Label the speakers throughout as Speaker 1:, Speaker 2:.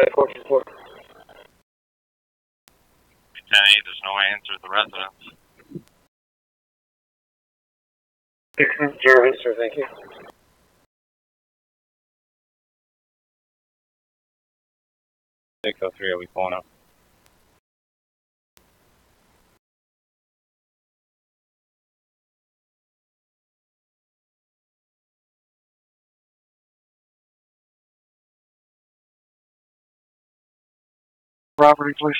Speaker 1: 14-4.
Speaker 2: 10-8, there's no answer at the residence.
Speaker 1: 6-0 sir, thank you.
Speaker 2: 603, are we pulling up?
Speaker 1: Property, please.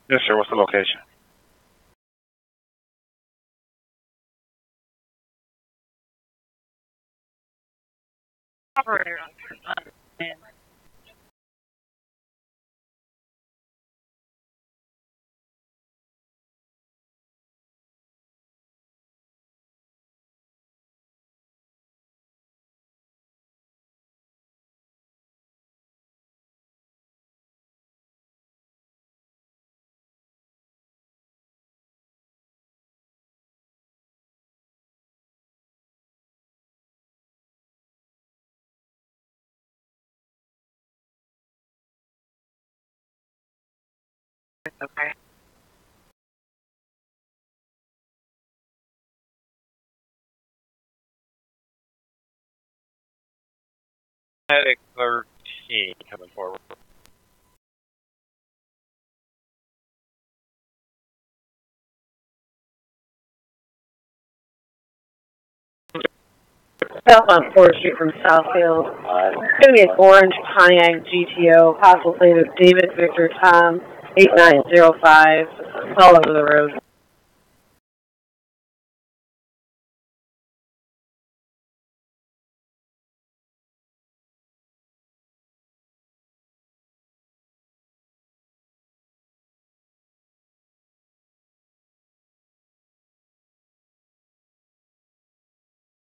Speaker 2: Yes, sir. What's the location?
Speaker 3: Operator on okay.
Speaker 2: Medic 13 coming forward.
Speaker 3: Southbound 4th Street from Southfield. It's going to be an orange Pontiac GTO, possible plate of David Victor Tom 8905. It's all over the road.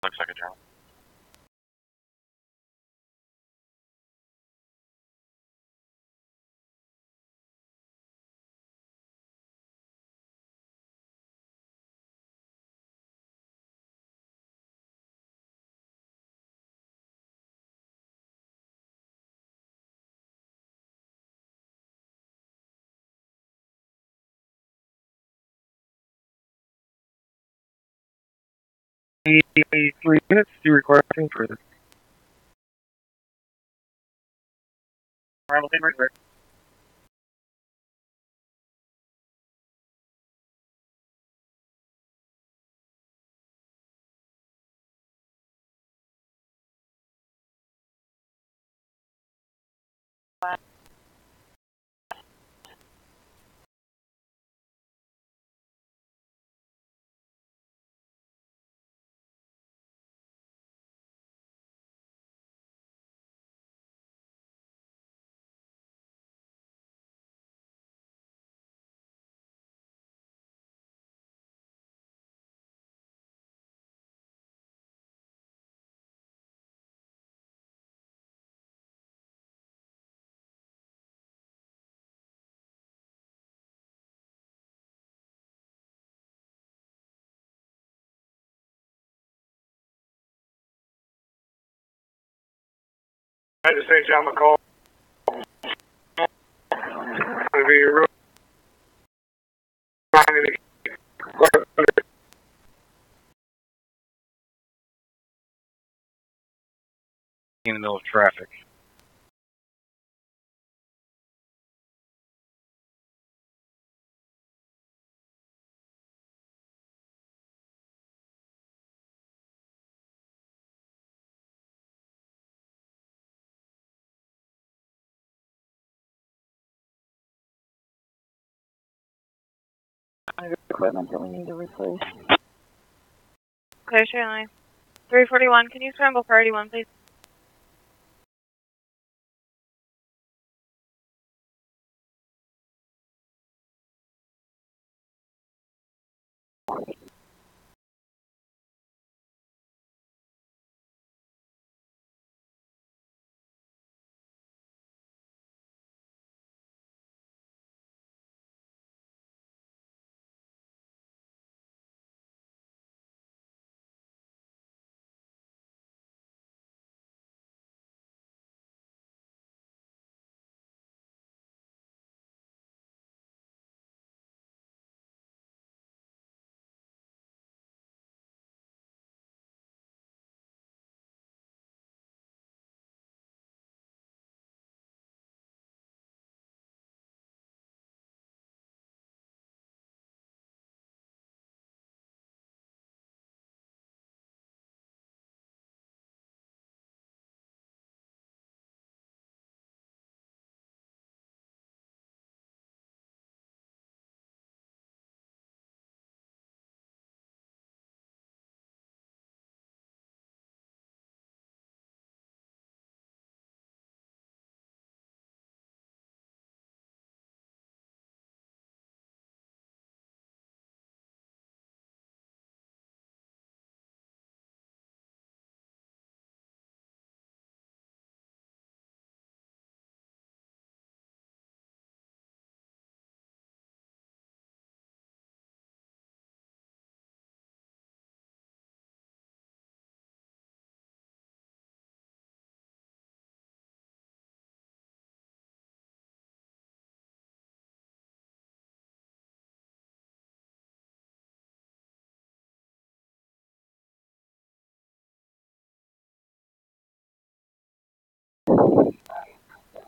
Speaker 2: Looks like a drone.
Speaker 1: Three minutes. Do you require anything further?
Speaker 3: Right.
Speaker 1: I just think John McCall. It'll be real.
Speaker 2: In the middle of traffic.
Speaker 3: Equipment that we need to replace. Clear train line. 341, can you scramble for 81, please?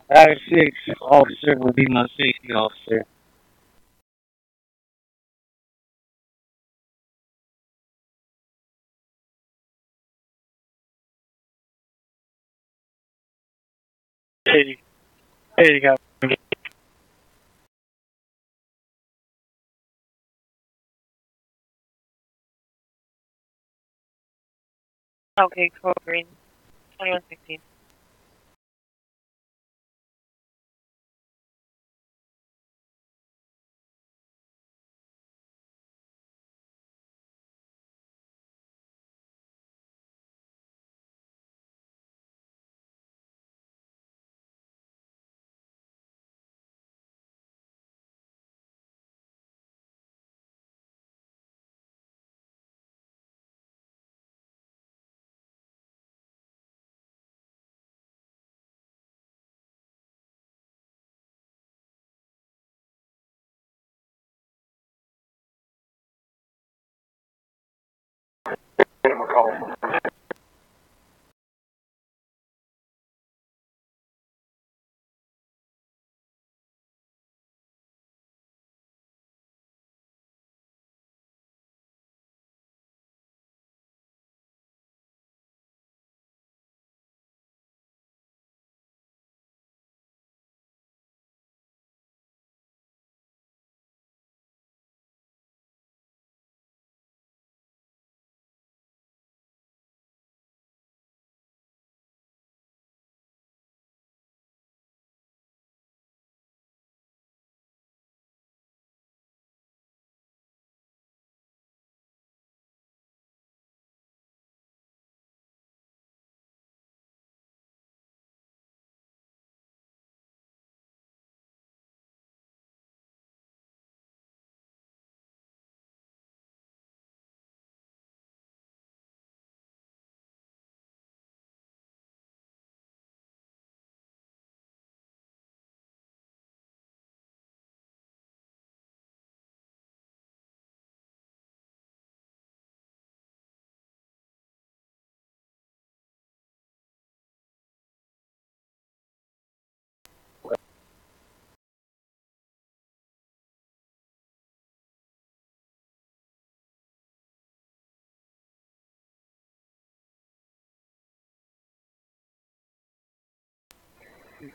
Speaker 1: Out of 6 officer will be my safety officer. Hey, you got
Speaker 3: Okay, Cool Green, 2116.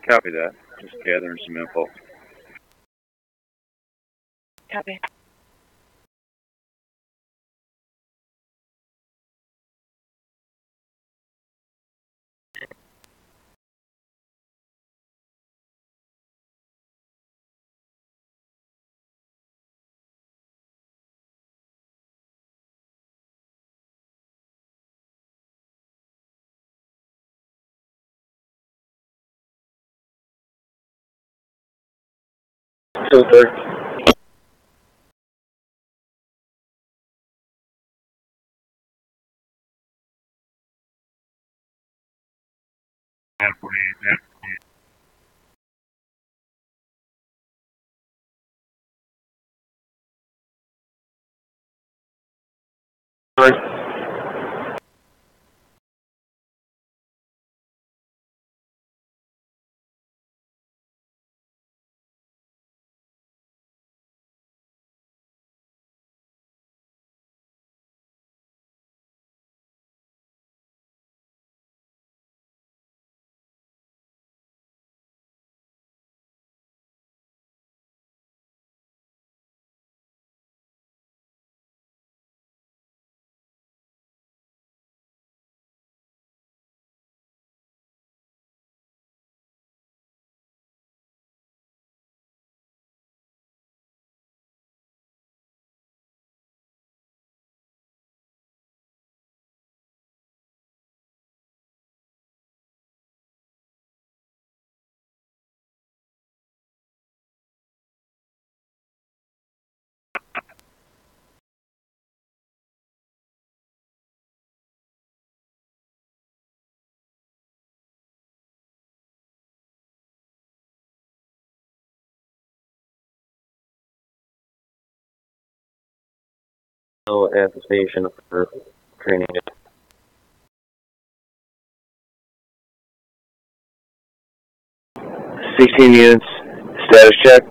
Speaker 2: Copy that. Just gathering some info.
Speaker 3: Copy.
Speaker 1: Super. At the station for training. 16 units, status check.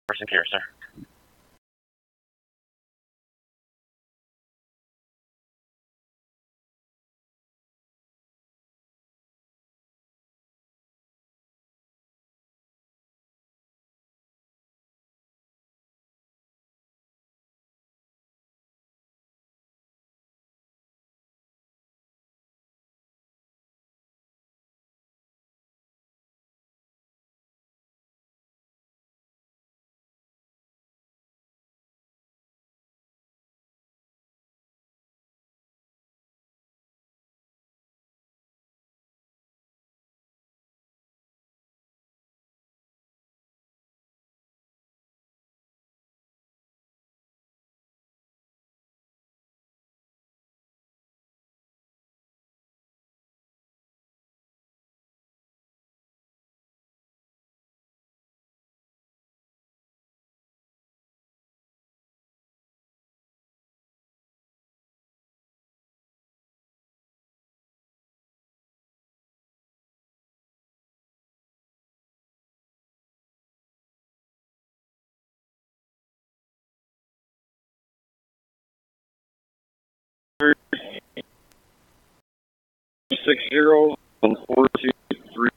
Speaker 2: Person care, sir. Six zero 423.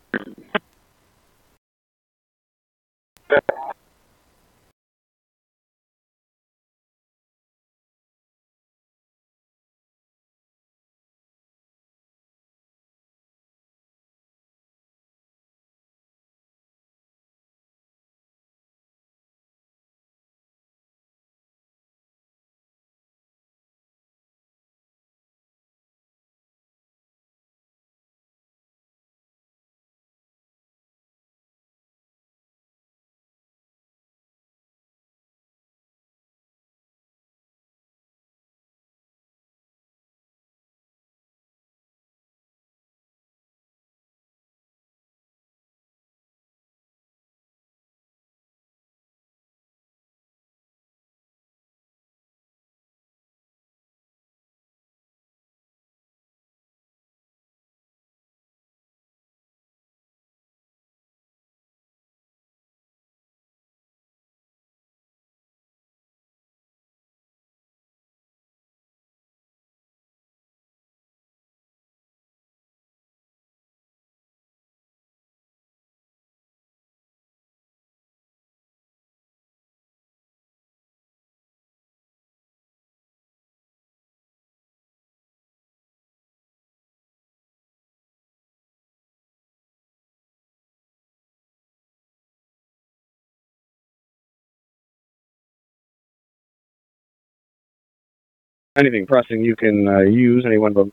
Speaker 1: Anything pressing, you can use anyone but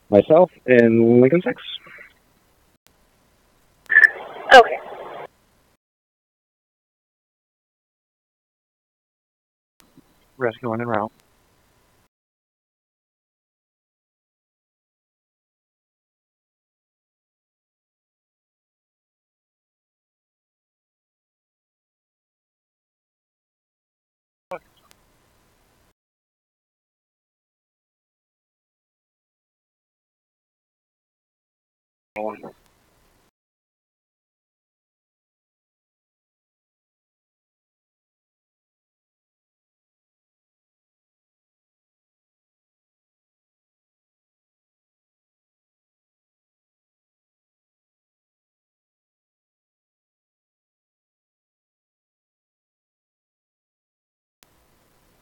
Speaker 1: myself and Lincoln 6.
Speaker 3: Okay.
Speaker 1: Rescue on en route.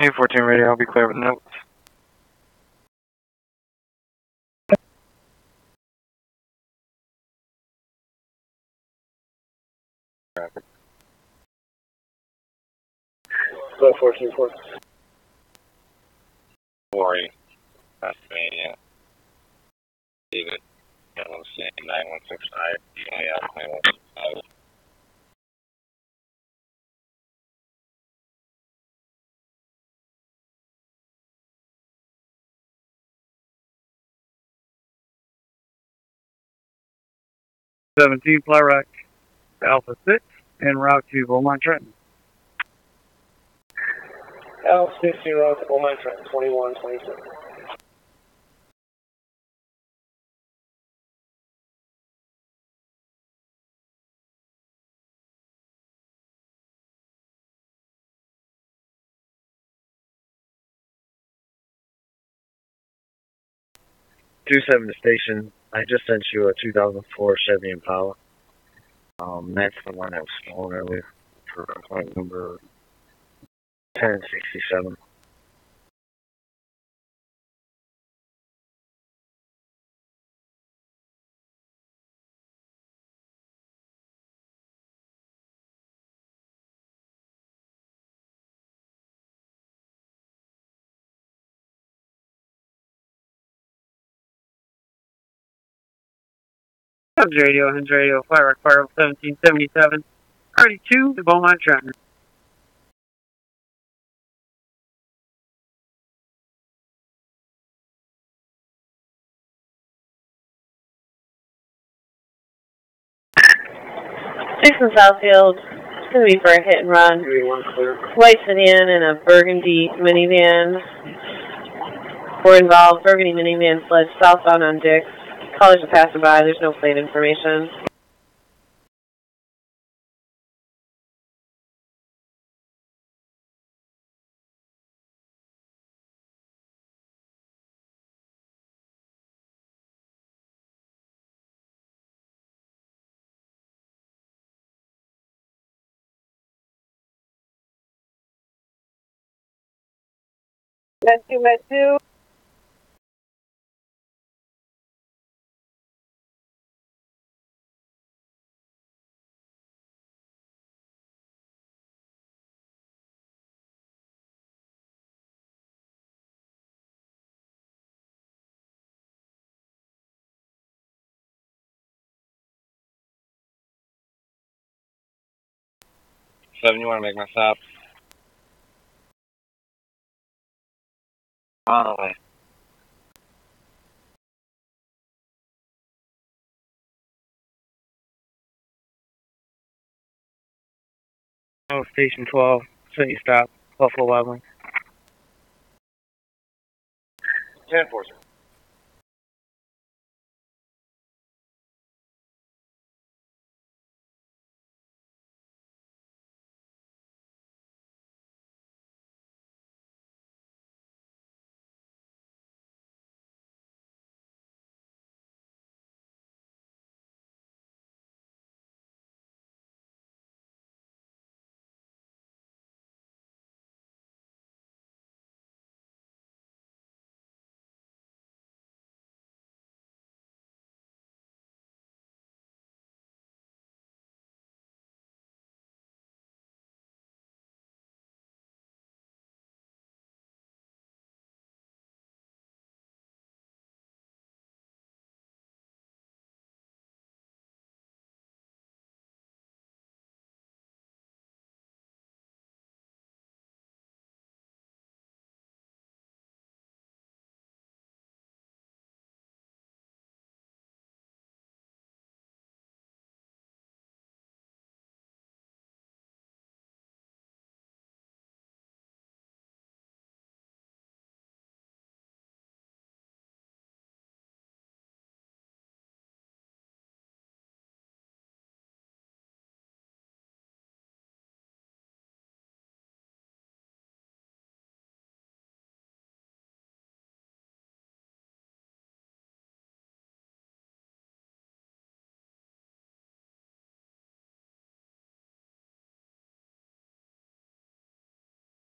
Speaker 2: Hey, 14 radio, I'll be clear with notes.
Speaker 1: Go 14-4.
Speaker 2: Worry. Pennsylvania. David. LOC 9165. DIL 9165.
Speaker 1: Fly right, Alpha 6, en route to Beaumont Trenton.
Speaker 4: Alpha 6, route to Beaumont Trenton, 2127.
Speaker 2: 27 to station. I just sent you a 2004 Chevy Impala. That's the one that was stolen earlier for complaint number 1067.
Speaker 5: Burbs radio, Hens radio, Fire Fire 1777, Party 2, the Beaumont Trenton.
Speaker 3: Jason Southfield. It's going to be for a hit and run. White sedan and a burgundy minivan were involved. Burgundy minivan fled southbound on Dix. Callers are passing by. There's no plate information. Med 2.
Speaker 2: Seven, you want to make my stop? On the way.
Speaker 5: Oh, Station 12, City Stop, Buffalo Wild Wings.
Speaker 2: 10 4, sir.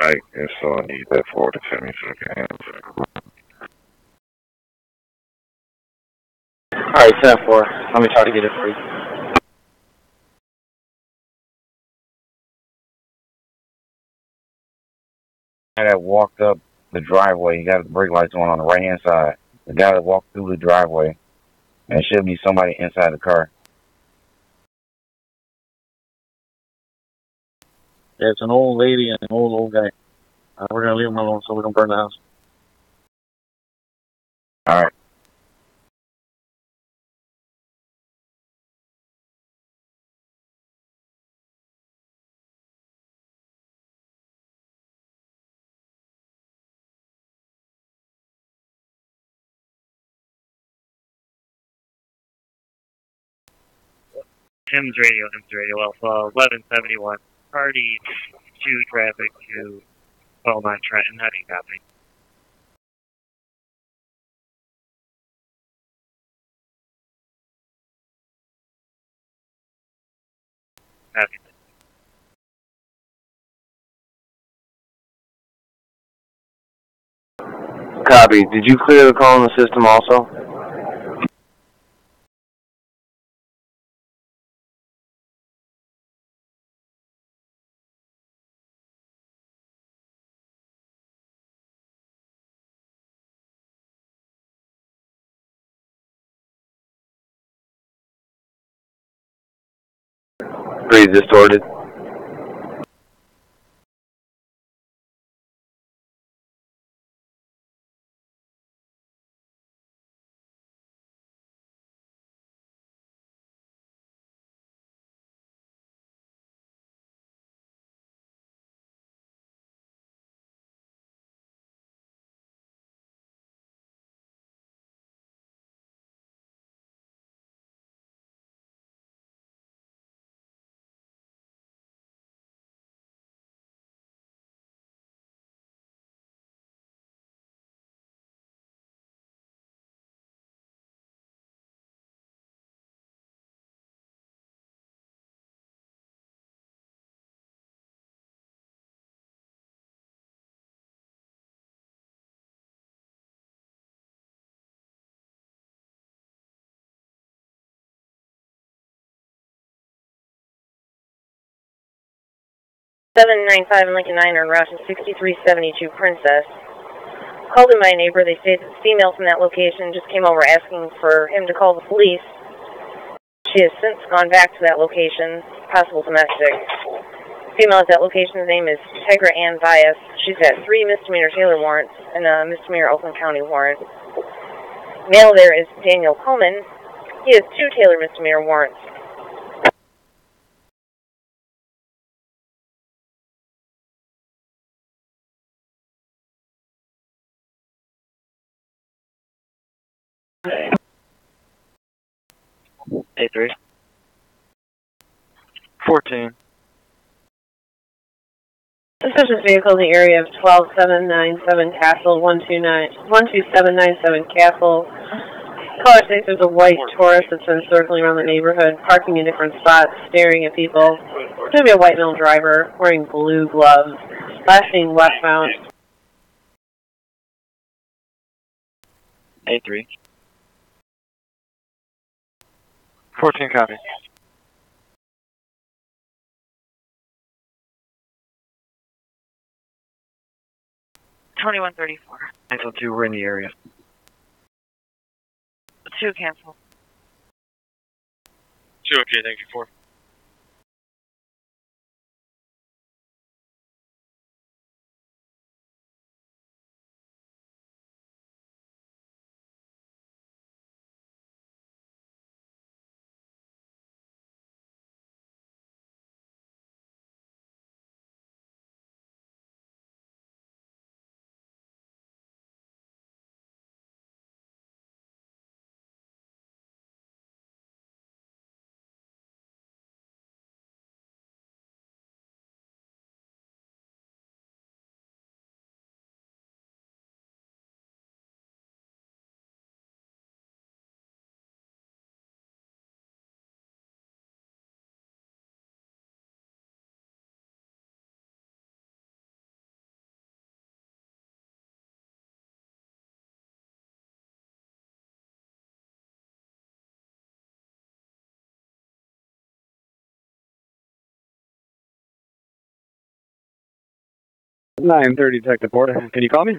Speaker 2: Right, and so I need that forward to send me so I can answer.
Speaker 1: Alright, 10-4. Let me try to get it for you. The guy that walked up the driveway, he got the brake lights on the right hand side. The guy that walked through the driveway, and it should be somebody inside the car.
Speaker 2: Yeah, it's an old lady and an old guy. We're going to leave them alone so we don't burn the house.
Speaker 1: Alright.
Speaker 5: Hens radio, Alpha 1171, Party 2, traffic to Beaumont Trenton. How do you copy?
Speaker 2: Copy.
Speaker 6: Copy. Did you clear the call in the system also? Pretty distorted.
Speaker 3: Seven nine five and Lincoln 9 are en route to 6372 Princess. Called in by a neighbor. They say that the female from that location just came over asking for him to call the police. She has since gone back to that location, possible domestic. Female at that location's name is Tegra Ann Vias. She's got 3 misdemeanor Taylor warrants and a misdemeanor Oakland County warrant. Male there is Daniel Coleman. He has 2 Taylor misdemeanor warrants.
Speaker 2: A3. 14.
Speaker 3: Suspicious vehicle in the area of 12797 Castle, 12797 Castle. Caller states there's a white Taurus that's been circling around the neighborhood, parking in different spots, staring at people. It's going to be a white male driver wearing blue gloves, flashing westbound.
Speaker 2: A3. 14 copy.
Speaker 7: 2134.
Speaker 2: Cancel 2, we're in the area.
Speaker 7: 2 cancel.
Speaker 5: 2 okay, thank you, 4.
Speaker 2: Nine 30 Detective Porter. Can you call me?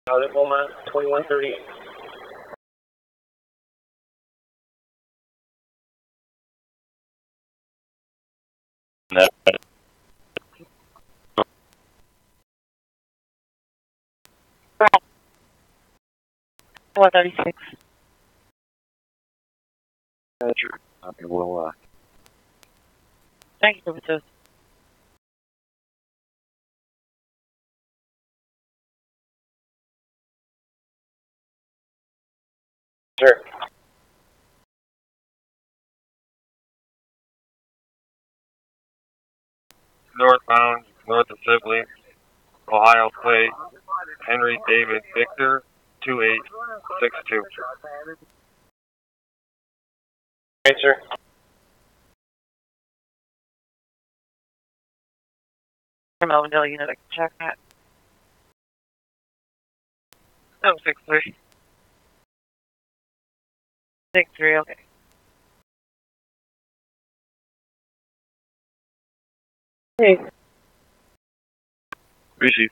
Speaker 4: Got it, Beaumont, 2138.
Speaker 1: No.
Speaker 3: 136.
Speaker 2: Okay, we'll,
Speaker 3: Thank you, Services.
Speaker 2: sure.
Speaker 5: Northbound, north of Sibley, Ohio Plate, Henry David Victor, 2862.
Speaker 2: Right, sir.
Speaker 3: From Elvendale unit, I can check that. Oh, 63. 63, okay. Hey.
Speaker 5: Receive.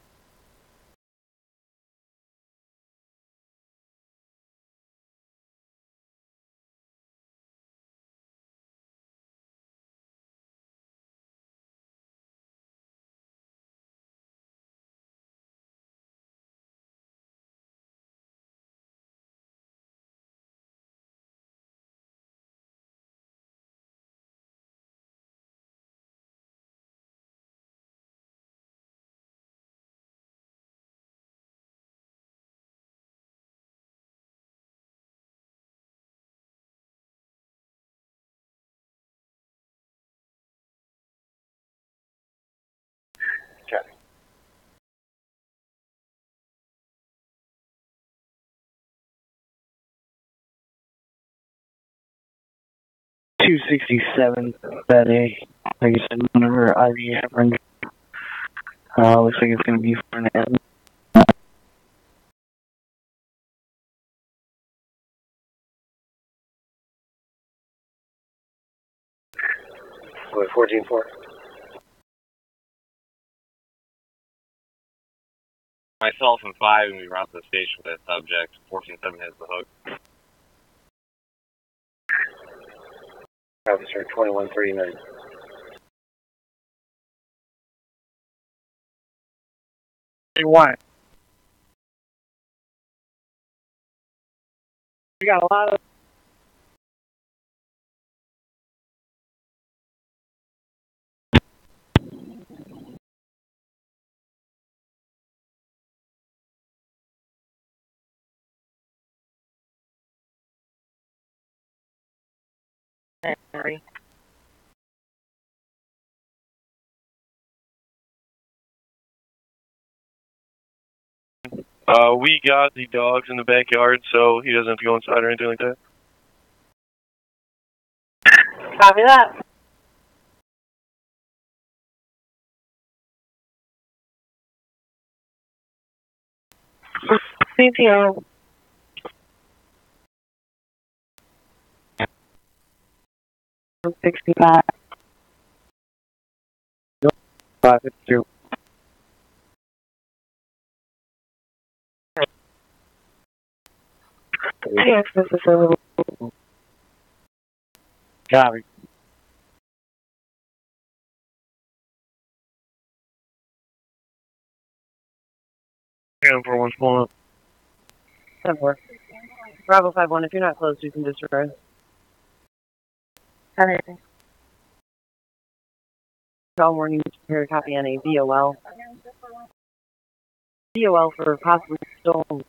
Speaker 2: Check. $267, bed A. Like I said, whenever IV happens, looks like it's going to be for an M. 14-4.
Speaker 5: Myself and 5, and we route to the station with that subject. 14-7 has the hook.
Speaker 2: Officer 2139.
Speaker 4: Hey, what? We got a lot of.
Speaker 3: Henry.
Speaker 5: We got the dogs in the backyard, so he doesn't have to go inside or anything like that.
Speaker 3: Copy that. CTO. I'm 65.
Speaker 2: 552.
Speaker 3: Yes, this is a
Speaker 2: Copy.
Speaker 5: Yeah, for one's pulling up.
Speaker 3: 10-4. Bravo 5-1, if you're not close, you can disregard. Anything. All morning, prepare a copy on a VOL. VOL for possibly stolen.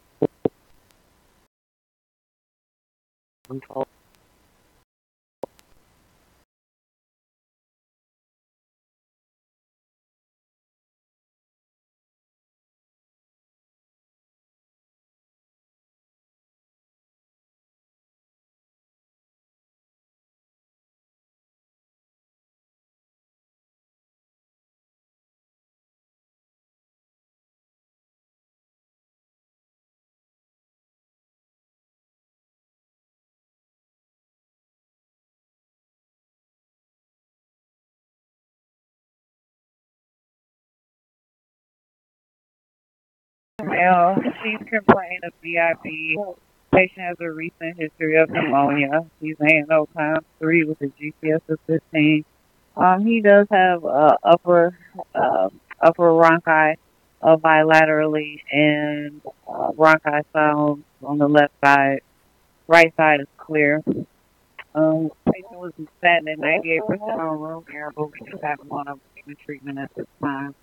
Speaker 7: Well, she's complaining of VIP. Patient has a recent history of pneumonia. He's saying no times 3 with a GPS of 15. He does have upper bronchi bilaterally and bronchi sounds on the left side. Right side is clear. Patient was sat at 98% on room air, but we do have one of the treatment at this time.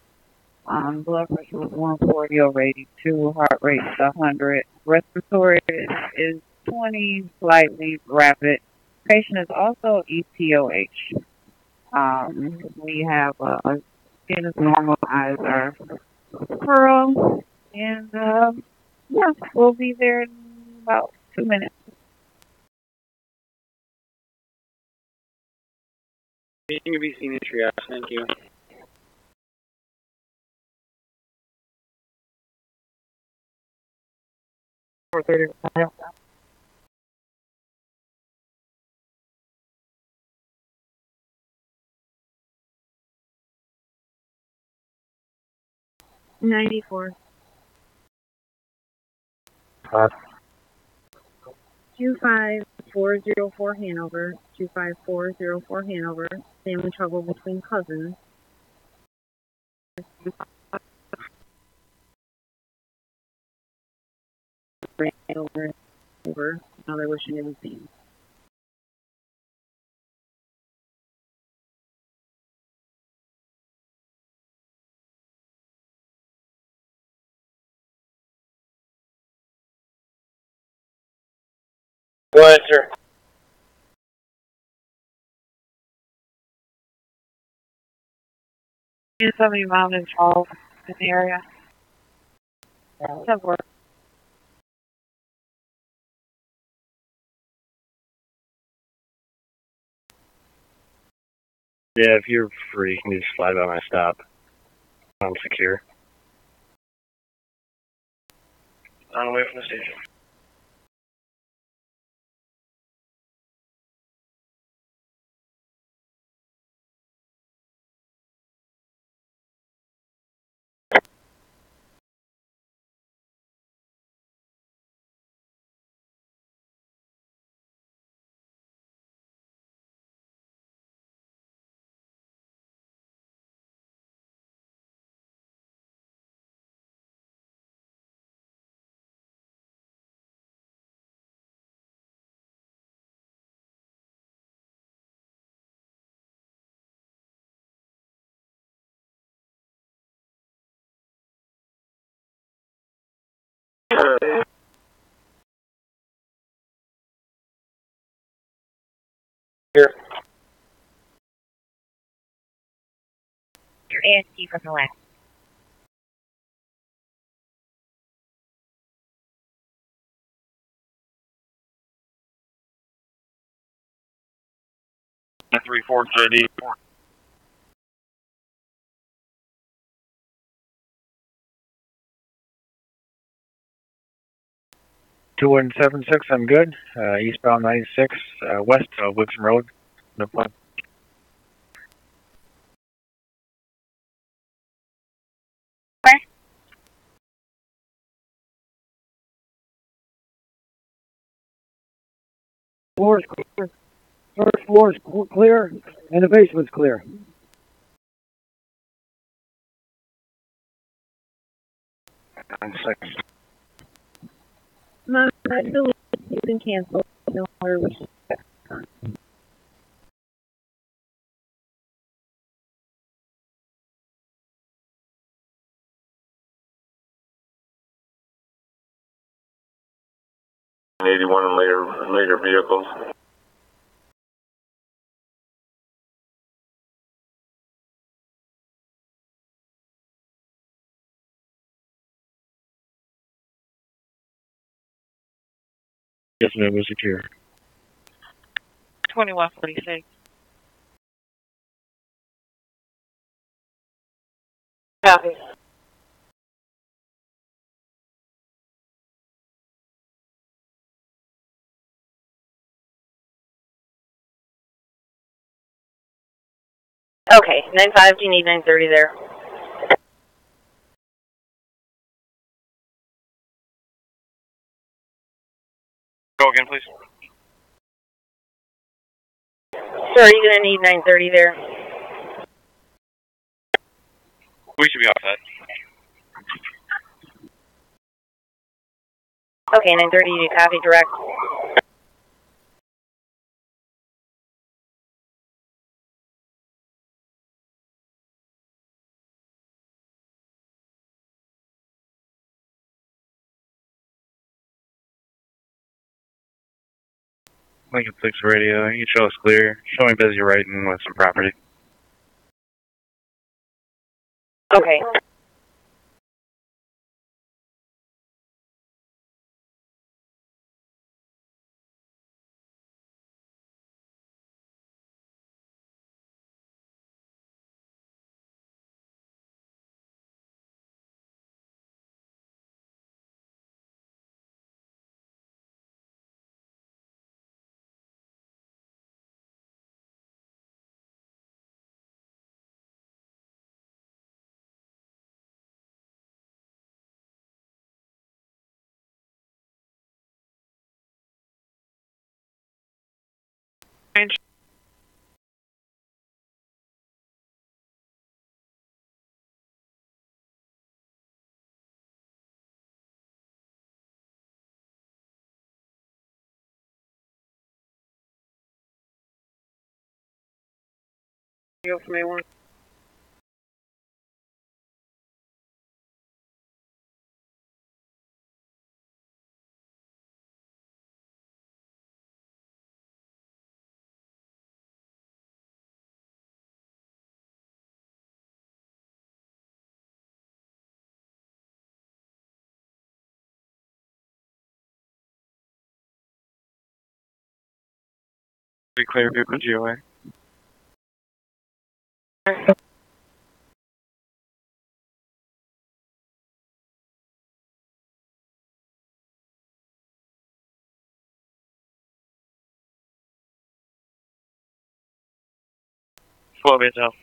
Speaker 7: Blood pressure was 140 over 82, heart rate is 100. Respiratory is 20, slightly rapid. Patient is also EPOH. We have skin is normal, eyes are pearl, and yeah, we'll be there in about 2 minutes.
Speaker 5: You can be seen in triage, thank you.
Speaker 7: 4:30.
Speaker 3: 94. 25404 Hanover. 25404 Hanover. Family trouble between cousins. Over. Now they're wishing it was seen.
Speaker 5: Go ahead, sir.
Speaker 7: Is somebody mom involved in the area? Somewhere.
Speaker 2: Yeah, if you're free, you can just slide by my stop. I'm secure.
Speaker 5: On the way from the station. Here.
Speaker 7: Your AST from the left.
Speaker 2: That's 3430. 2176, I'm good. Eastbound 96, west of Wixom Road. No fun.
Speaker 4: Floor is clear. First floor is clear, and the basement's clear.
Speaker 3: No, you can cancel. No matter which.
Speaker 6: '81 and later vehicles.
Speaker 2: Yes, ma'am, we're secure.
Speaker 7: 2146.
Speaker 3: Copy. Okay, 95, do you need 930 there?
Speaker 5: again, please.
Speaker 3: Sir, are you going to need 930 there?
Speaker 5: We should be all set.
Speaker 3: Okay, 930, you copy direct.
Speaker 5: Lincoln 6 radio, you can show us clear. Show me busy writing with some property.
Speaker 3: Okay. Go from A1.
Speaker 5: Be clear, vehicle GOA. Slow base out.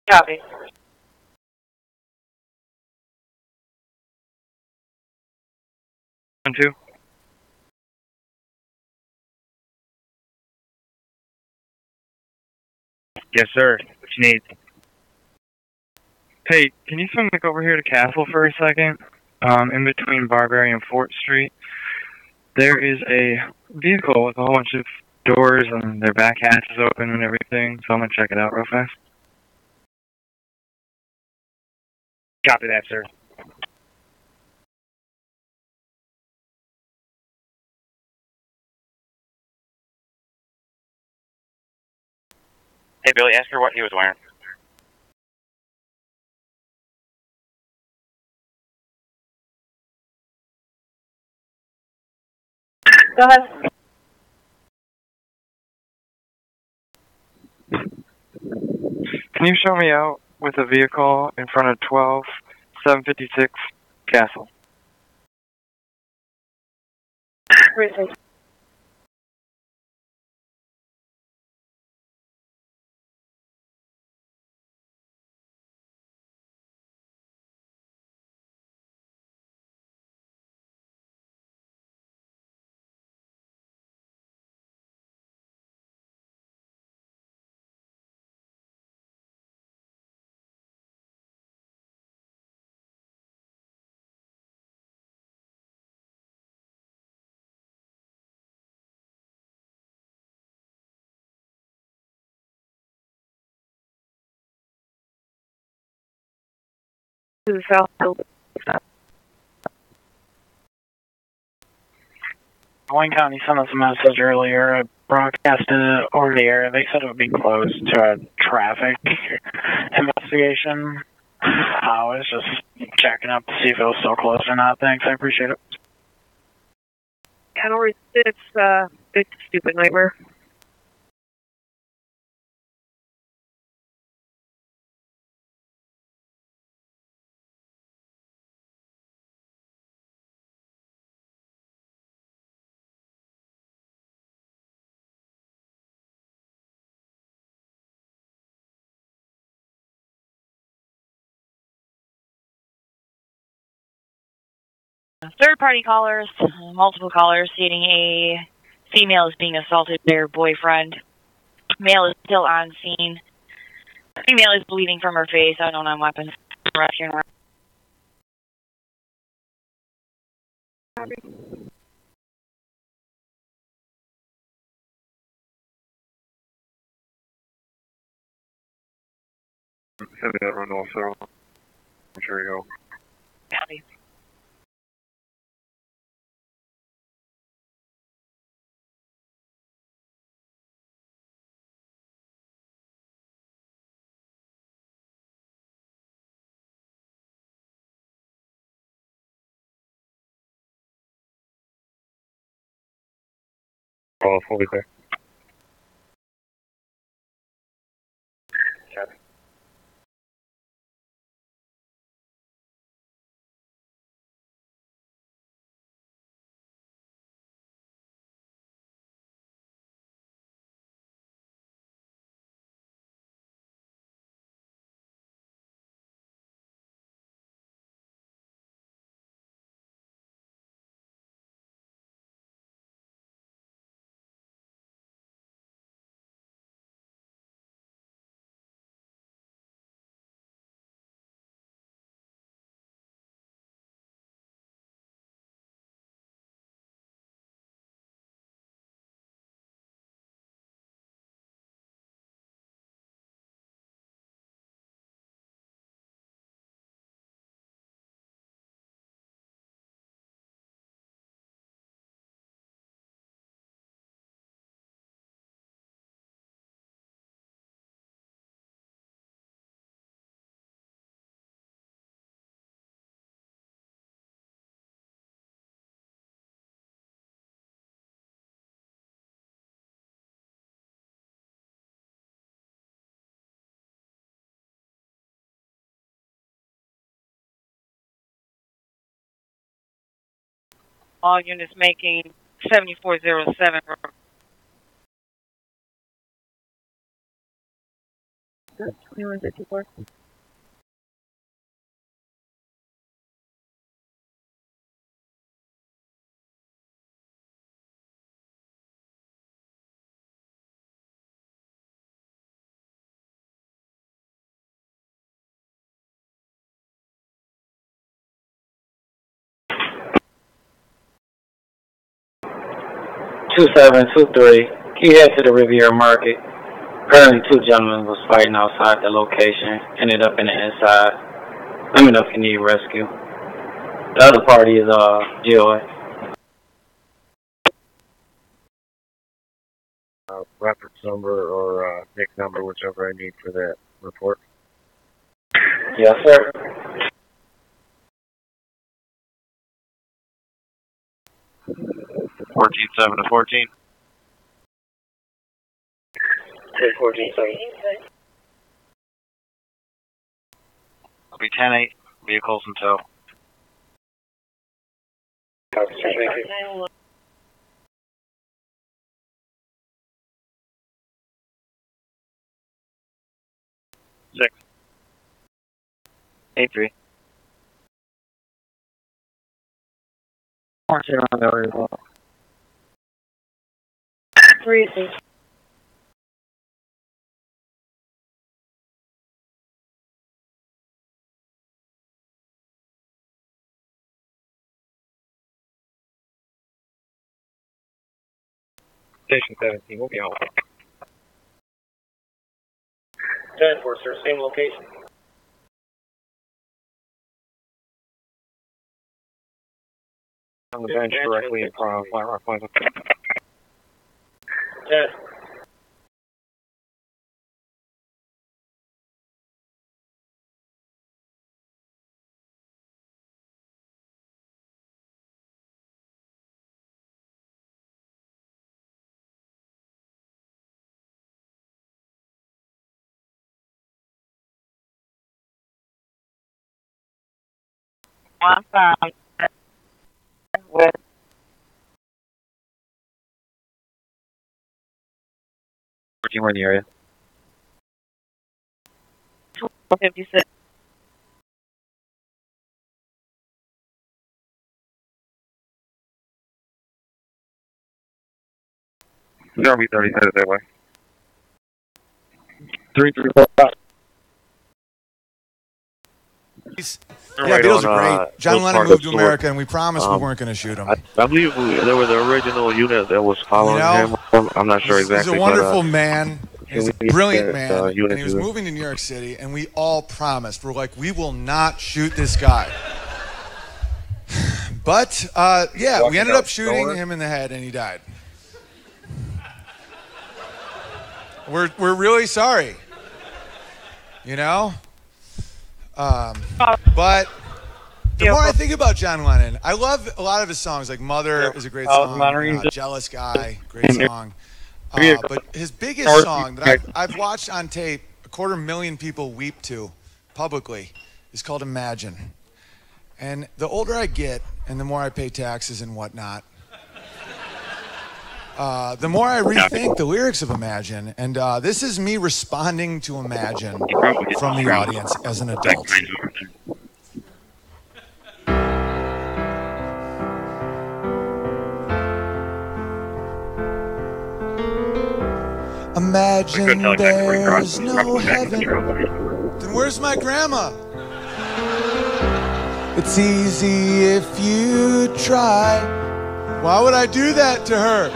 Speaker 3: Copy.
Speaker 5: One, two. Yes, sir. What you need? Hey, can you swing back over here to Castle for a second? In between Barbary and Fort Street, there is a vehicle with a whole bunch of doors and their back hatch is open and everything, so I'm gonna check it out real fast. Copy that, sir. Hey, Billy, ask her what he was wearing.
Speaker 3: Go ahead.
Speaker 5: Can you show me out with a vehicle in front of 12756 Castle?
Speaker 3: Receive. To the south building.
Speaker 5: Wayne County sent us a message earlier. I broadcasted it over the air. They said it would be closed to a traffic investigation. I was just checking up to see if it was still closed or not. Thanks, I appreciate it.
Speaker 3: Kennel it's a stupid nightmare.
Speaker 8: Third-party callers, multiple callers stating a female is being assaulted by her boyfriend. Male is still on scene. Female is bleeding from her face. Unknown on weapons. Rescue.
Speaker 5: Send that run also. Ontario.
Speaker 8: Copy.
Speaker 5: All fully clear. Copy.
Speaker 8: All units making 7407. 2154.
Speaker 1: Two 2723. He head to the Riviera Market. Apparently, two gentlemen was fighting outside the location. Ended up in the inside. Let me know if you need rescue. The other party is Joy.
Speaker 2: Reference number or NIC number, whichever I need for that report.
Speaker 1: Yes, sir.
Speaker 5: 14-7 to 14.
Speaker 1: 14-7.
Speaker 5: I'll be 10-8. Vehicles in tow.
Speaker 1: Thank you.
Speaker 5: 6. 8-3.
Speaker 2: Marching around the area as well.
Speaker 3: 3.
Speaker 5: Station 17 will be out.
Speaker 1: 10-4, sir. Same location.
Speaker 5: On the bench directly in front of Flat Rock Plaza.
Speaker 1: 10.
Speaker 8: One five. With
Speaker 5: 14, we're in the area.
Speaker 8: 56.
Speaker 2: Gonna be 30 minutes that way. 335.
Speaker 9: Yeah, Beatles are great. John Lennon moved to America, and we promised we weren't going to shoot him.
Speaker 2: I believe there was an original unit that was following him. I'm not sure exactly.
Speaker 9: He's a wonderful man. He's a brilliant man, and he was
Speaker 2: unit.
Speaker 9: moving to New York City, and we all promised. We're like, we will not shoot this guy. But, yeah, we ended up shooting him in the head, and he died. We're really sorry. You know? But the more I think about John Lennon, I love a lot of his songs. Like Mother is a great song. Jealous Guy, great song. But his biggest song that I've watched on tape, 250,000 people weep to publicly, is called Imagine. And the older I get and the more I pay taxes and whatnot, the more I rethink the lyrics of Imagine. And this is me responding to Imagine from the audience as an adult. Imagine there's no heaven. Then where's my grandma? It's easy if you try. Why would I do that to her?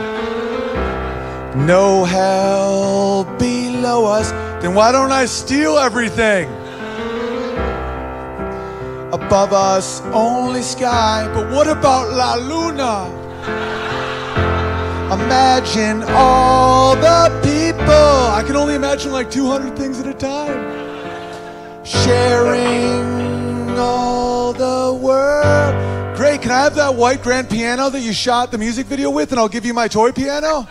Speaker 9: No hell below us. Then why don't I steal everything? Above us, only sky. But what about La Luna? Imagine all the people. I can only imagine like 200 things at a time. Sharing all the world. Great, can I have that white grand piano that you shot the music video with, and I'll give you my toy piano?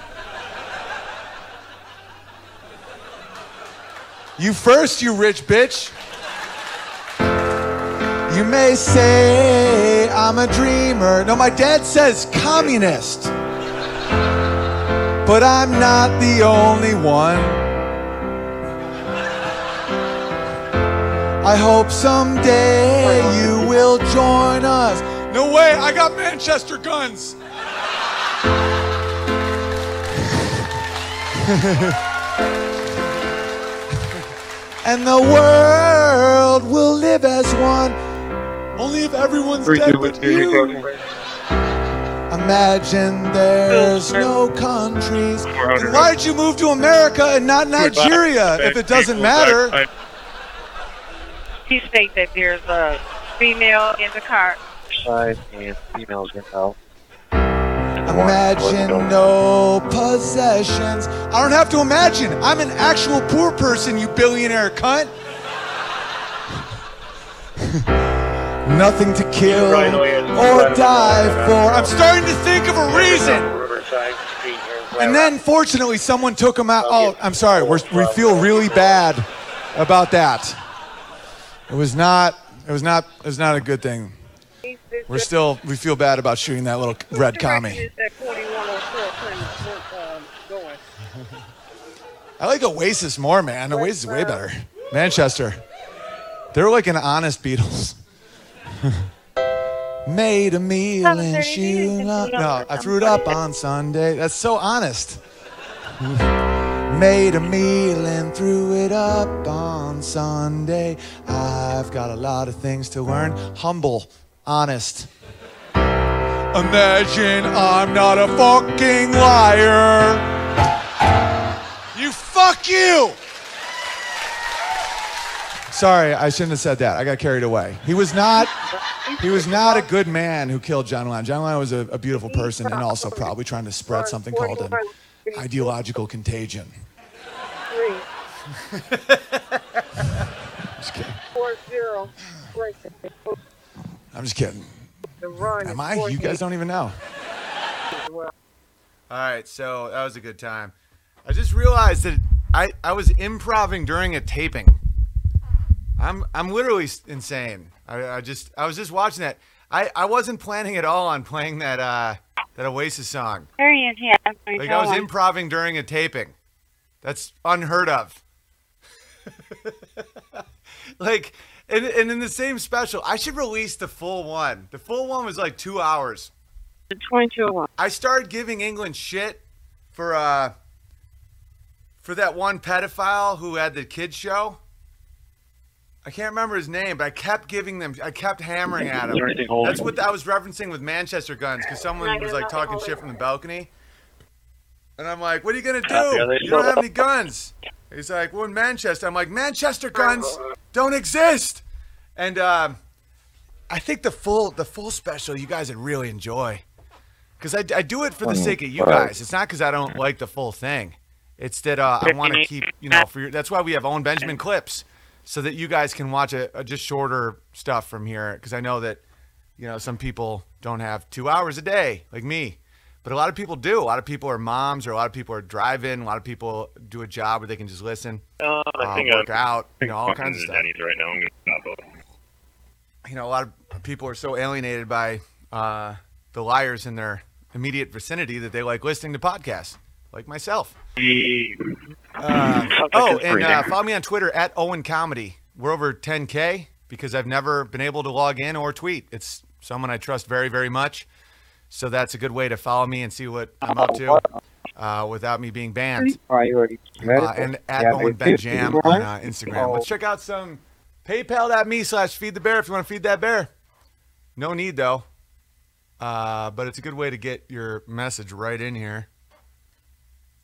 Speaker 9: You first, you rich bitch. You may say I'm a dreamer. No, my dad says communist. But I'm not the only one. I hope someday you will join us. No way, I got Manchester guns. And the world will live as one. Only if everyone's dead but you. Imagine there's no countries. And why'd you move to America and not Nigeria if it doesn't matter?
Speaker 7: He states that there's a female in the car.
Speaker 2: And females in out.
Speaker 9: Imagine no possessions. I don't have to imagine. I'm an actual poor person, you billionaire cunt. Nothing to kill or die for. I'm starting to think of a reason. And then, fortunately, someone took him out. Oh, I'm sorry. We feel really bad about that. It was not a good thing. We feel bad about shooting that little red commie. I like Oasis more, man. Oasis is way better. Manchester. They were like an honest Beatles. Made a meal and shoe. No, I threw it up on Sunday. That's so honest. Made a meal and threw it up on Sunday. I've got a lot of things to learn. Humble, honest. Imagine I'm not a fucking liar. You fuck you! Sorry, I shouldn't have said that. I got carried away. He was not a good man who killed John Lennon. John Lennon was a beautiful person and also probably trying to spread something called an ideological contagion. Just kidding. I'm just kidding. Am I? You guys don't even know. All right, so that was a good time. I just realized that I was improvising during a taping. I'm literally insane. I was just watching that. I wasn't planning at all on playing that Oasis song.
Speaker 7: Very intense.
Speaker 9: Like I was improvising during a taping. That's unheard of. Like, and in the same special, I should release the full one. The full one was like 2 hours.
Speaker 7: The 22 one.
Speaker 9: I started giving England shit for that one pedophile who had the kids show. I can't remember his name, but I kept hammering at him. That's what I was referencing with Manchester guns, because someone was like talking shit from the balcony. And I'm like, what are you going to do? You don't have any guns. He's like, well, in Manchester. I'm like, Manchester guns don't exist. And I think the full special you guys would really enjoy. Because I do it for the sake of you guys. It's not because I don't like the full thing. It's that I want to keep, that's why we have Owen Benjamin clips. So that you guys can watch a just shorter stuff from here. Because I know that, some people don't have 2 hours a day like me. But a lot of people do. A lot of people are moms, or a lot of people are driving. A lot of people do a job where they can just listen, work out, all kinds of stuff.
Speaker 6: Right now. I'm gonna
Speaker 9: a lot of people are so alienated by the liars in their immediate vicinity that they like listening to podcasts, like myself. Follow me on Twitter at Owen Comedy. We're over 10K because I've never been able to log in or tweet. It's someone I trust very, very much. So that's a good way to follow me and see what I'm up to without me being banned. And at Owen Benjam on Instagram. Let's check out some PayPal.me/feedthebear if you want to feed that bear. No need, though. But it's a good way to get your message right in here.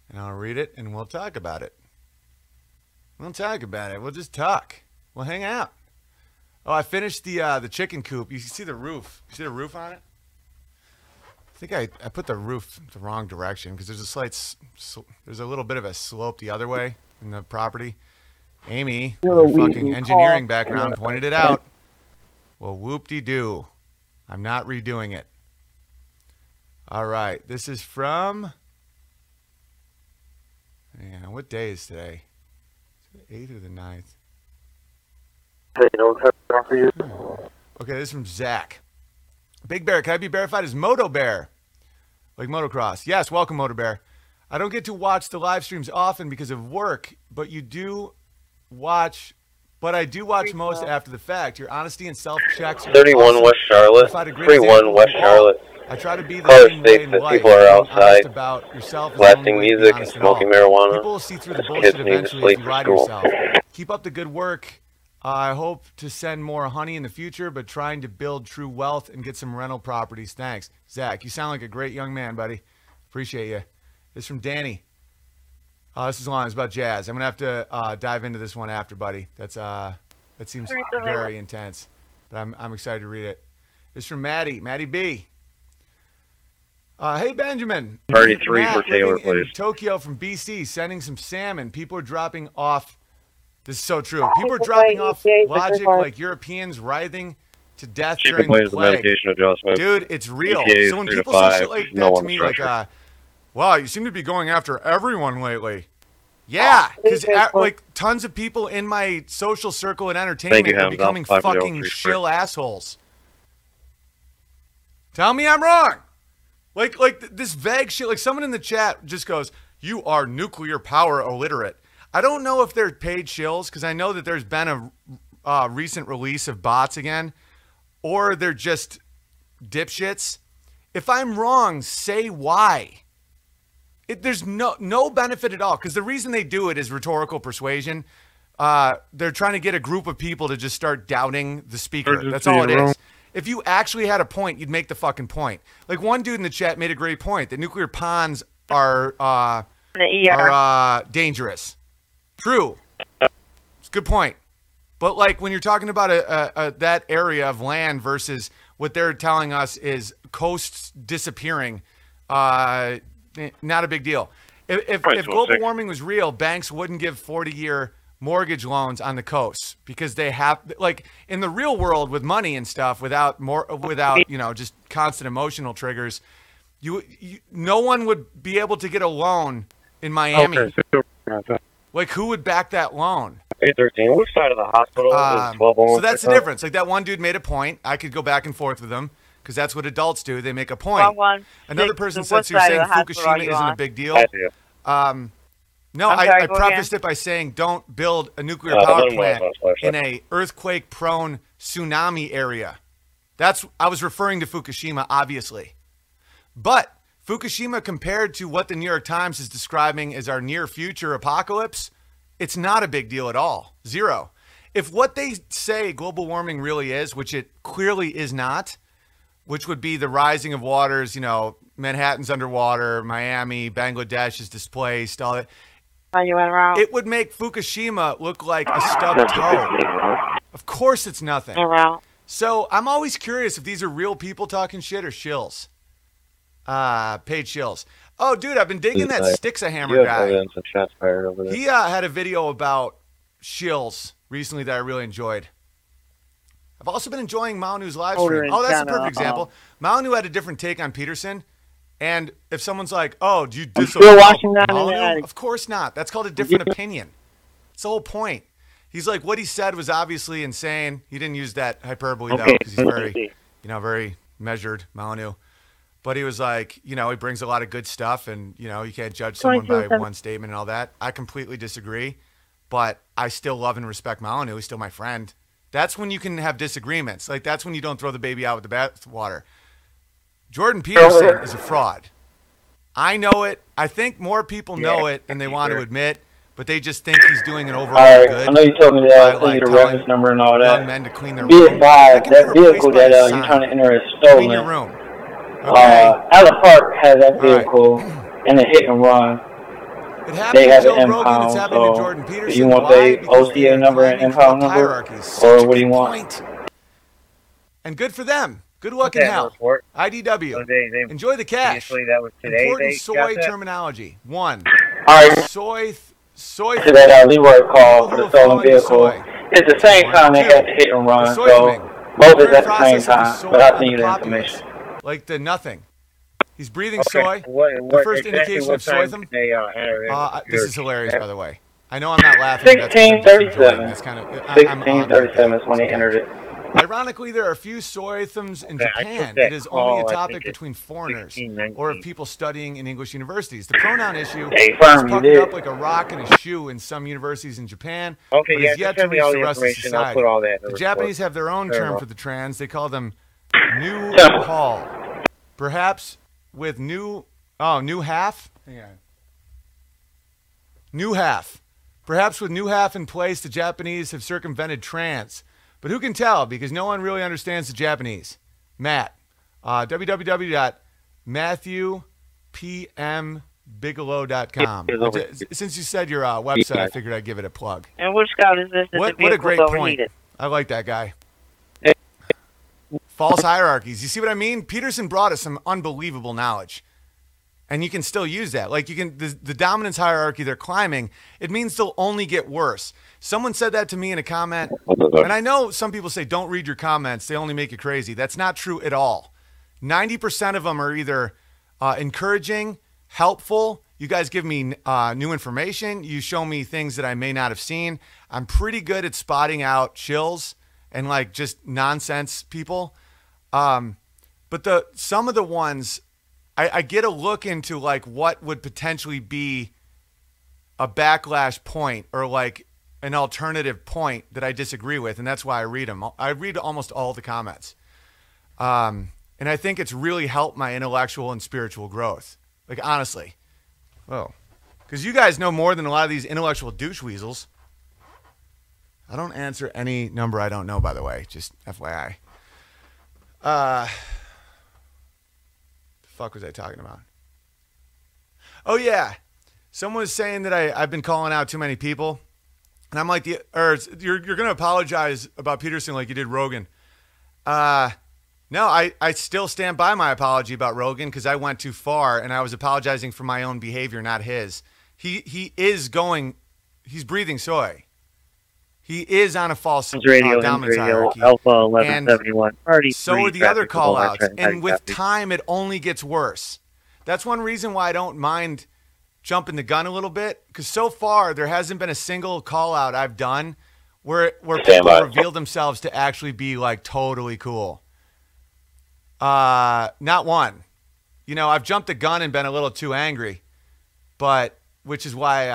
Speaker 9: And I'll read it, and we'll talk about it. We'll just talk. We'll hang out. Oh, I finished the chicken coop. You can see the roof. You see the roof on it? I think I put the roof the wrong direction because there's a little bit of a slope the other way in the property. Amy, your fucking engineering background, pointed it out. Well, whoop-de-doo. I'm not redoing it. All right. This is from... Yeah, what day is today? Is it the 8th or the 9th? Okay, this is from Zach. Big Bear, can I be verified as Moto Bear? Like motocross. Yes, welcome, Moto Bear. I don't get to watch the live streams often because of work, but I do watch most after the fact. Your honesty and self-checks are
Speaker 10: 31
Speaker 9: awesome.
Speaker 10: West Charlotte.
Speaker 9: 31
Speaker 10: West Charlotte.
Speaker 9: I try to be the
Speaker 10: Car
Speaker 9: same way in
Speaker 10: that
Speaker 9: life.
Speaker 10: people are outside
Speaker 9: about yourself
Speaker 10: blasting music and smoking marijuana.
Speaker 9: People will see through the bullshit eventually if you lie to yourself. Keep up the good work. I hope to send more honey in the future, but trying to build true wealth and get some rental properties. Thanks. Zach, you sound like a great young man, buddy. Appreciate you. This is from Danny. This is long. It's about jazz. I'm going to have to dive into this one after, buddy. That seems very intense, but I'm excited to read it. This is from Maddie. Maddie B. Hey, Benjamin.
Speaker 10: Party 3 for Taylor, please.
Speaker 9: Tokyo from BC, sending some salmon. People are dropping off. This is so true. People are dropping off logic like Europeans writhing to death during the plague. Dude, it's real. So when people say shit like that to me, like, wow, you seem to be going after everyone lately. Yeah, because like tons of people in my social circle and entertainment are becoming fucking shill assholes. Tell me I'm wrong. Like this vague shit. Like someone in the chat just goes, "You are nuclear power illiterate." I don't know if they're paid shills because I know that there's been a recent release of bots again, or they're just dipshits. If I'm wrong, say why. There's no benefit at all because the reason they do it is rhetorical persuasion. They're trying to get a group of people to just start doubting the speaker. That's all it is. If you actually had a point, you'd make the fucking point. Like one dude in the chat made a great point that nuclear ponds are dangerous. True. It's a good point. But like when you're talking about that area of land versus what they're telling us is coasts disappearing, not a big deal. If global warming was real, banks wouldn't give 40-year mortgage loans on the coast because they have, like in the real world with money and stuff, without just constant emotional triggers, no one would be able to get a loan in Miami. Okay. Like who would back that loan?
Speaker 10: 813. Which side of the hospital is 12?
Speaker 9: So that's the difference. Like that one dude made a point. I could go back and forth with him because that's what adults do. They make a point. Another person said, so you're saying Fukushima isn't a big deal? No, I prefaced it by saying don't build a nuclear power plant in a earthquake-prone tsunami area. I was referring to Fukushima, obviously. But Fukushima, compared to what the New York Times is describing as our near future apocalypse, it's not a big deal at all. Zero. If what they say global warming really is, which it clearly is not, which would be the rising of waters, you know, Manhattan's underwater, Miami, Bangladesh is displaced, all that. It would make Fukushima look like a stubbed toe. Of course it's nothing. So I'm always curious if these are real people talking shit or shills. Paid shills. Oh, dude, I've been digging that Stix-a-Hammer guy. He had a video about shills recently that I really enjoyed. I've also been enjoying Manu's live stream. Oh, that's a perfect example. Manu had a different take on Peterson. And if someone's like, oh, do you disallow Manu? Of course not. That's called a different opinion. It's the whole point. He's like, what he said was obviously insane. He didn't use that hyperbole, though, because he's very, very measured, Manu. But he was like, he brings a lot of good stuff, and, you can't judge someone by one statement and all that. I completely disagree, but I still love and respect Manu. He's still my friend. That's when you can have disagreements. Like, that's when you don't throw the baby out with the bathwater. Jordan Peterson is a fraud. I know it. I think more people know it than they want to admit, but they just think he's doing an overall good.
Speaker 1: I know you told me that. I'll send you the reference number and all that.
Speaker 9: Young men to clean their
Speaker 1: Be
Speaker 9: room.
Speaker 1: advised, that vehicle that you're trying to enter is stolen.
Speaker 9: Clean your room. Okay.
Speaker 1: Allen Park has that vehicle in a hit and run. They have an impound, so do you want the OCA number and impound number, or what do you want?
Speaker 9: And good for them. Good luck in hell. IDW. Enjoy the cash. Important soy terminology. 1. Soy.
Speaker 1: To that Leroy call for the stolen vehicle. It's the same time they had the hit and run, so both is at the same time, but I'll send you the information.
Speaker 9: Like the nothing. He's breathing soy. The first indication of soythum. This is hilarious, by the way. I know I'm not laughing.
Speaker 1: 1637. 1637 is when he entered it.
Speaker 9: Ironically, there are a few soythms in Japan. It is only a topic between foreigners or of people studying in English universities. The pronoun issue is puckered up like a rock in a shoe in some universities in Japan, but is yet to reach the rest of society. The Japanese have their own term for the trans. They call them new hall. Perhaps with new half? Hang on. New half. Perhaps with new half in place, the Japanese have circumvented trans. But who can tell? Because no one really understands the Japanese. Matt, www.matthewpmbigelow.com. Since you said your website, I figured I'd give it a plug.
Speaker 3: And which scout is this?
Speaker 9: What a great point. I like that guy. False hierarchies. You see what I mean? Peterson brought us some unbelievable knowledge. And you can still use that. Like the dominance hierarchy they're climbing, it means they'll only get worse. Someone said that to me in a comment. And I know some people say, don't read your comments. They only make you crazy. That's not true at all. 90% of them are either encouraging, helpful. You guys give me new information. You show me things that I may not have seen. I'm pretty good at spotting out chills and like just nonsense people. But some of the ones, I get a look into like what would potentially be a backlash point or like an alternative point that I disagree with, and that's why I read them. I read almost all the comments. And I think it's really helped my intellectual and spiritual growth. Like, honestly. Oh. Because you guys know more than a lot of these intellectual douche weasels. I don't answer any number I don't know, by the way. Just FYI. The fuck was I talking about? Oh, yeah. Someone was saying that I've been calling out too many people. And I'm like, you're going to apologize about Peterson like you did Rogan. No, I still stand by my apology about Rogan because I went too far and I was apologizing for my own behavior, not his. He's breathing soy. He is on a false dominance hierarchy.
Speaker 2: Alpha 1171.
Speaker 9: And so are the other call-outs. And with time, it only gets worse. That's one reason why I don't mind jumping the gun a little bit, because so far there hasn't been a single call-out I've done where people reveal themselves to actually be like totally cool. Not one. I've jumped the gun and been a little too angry, which is why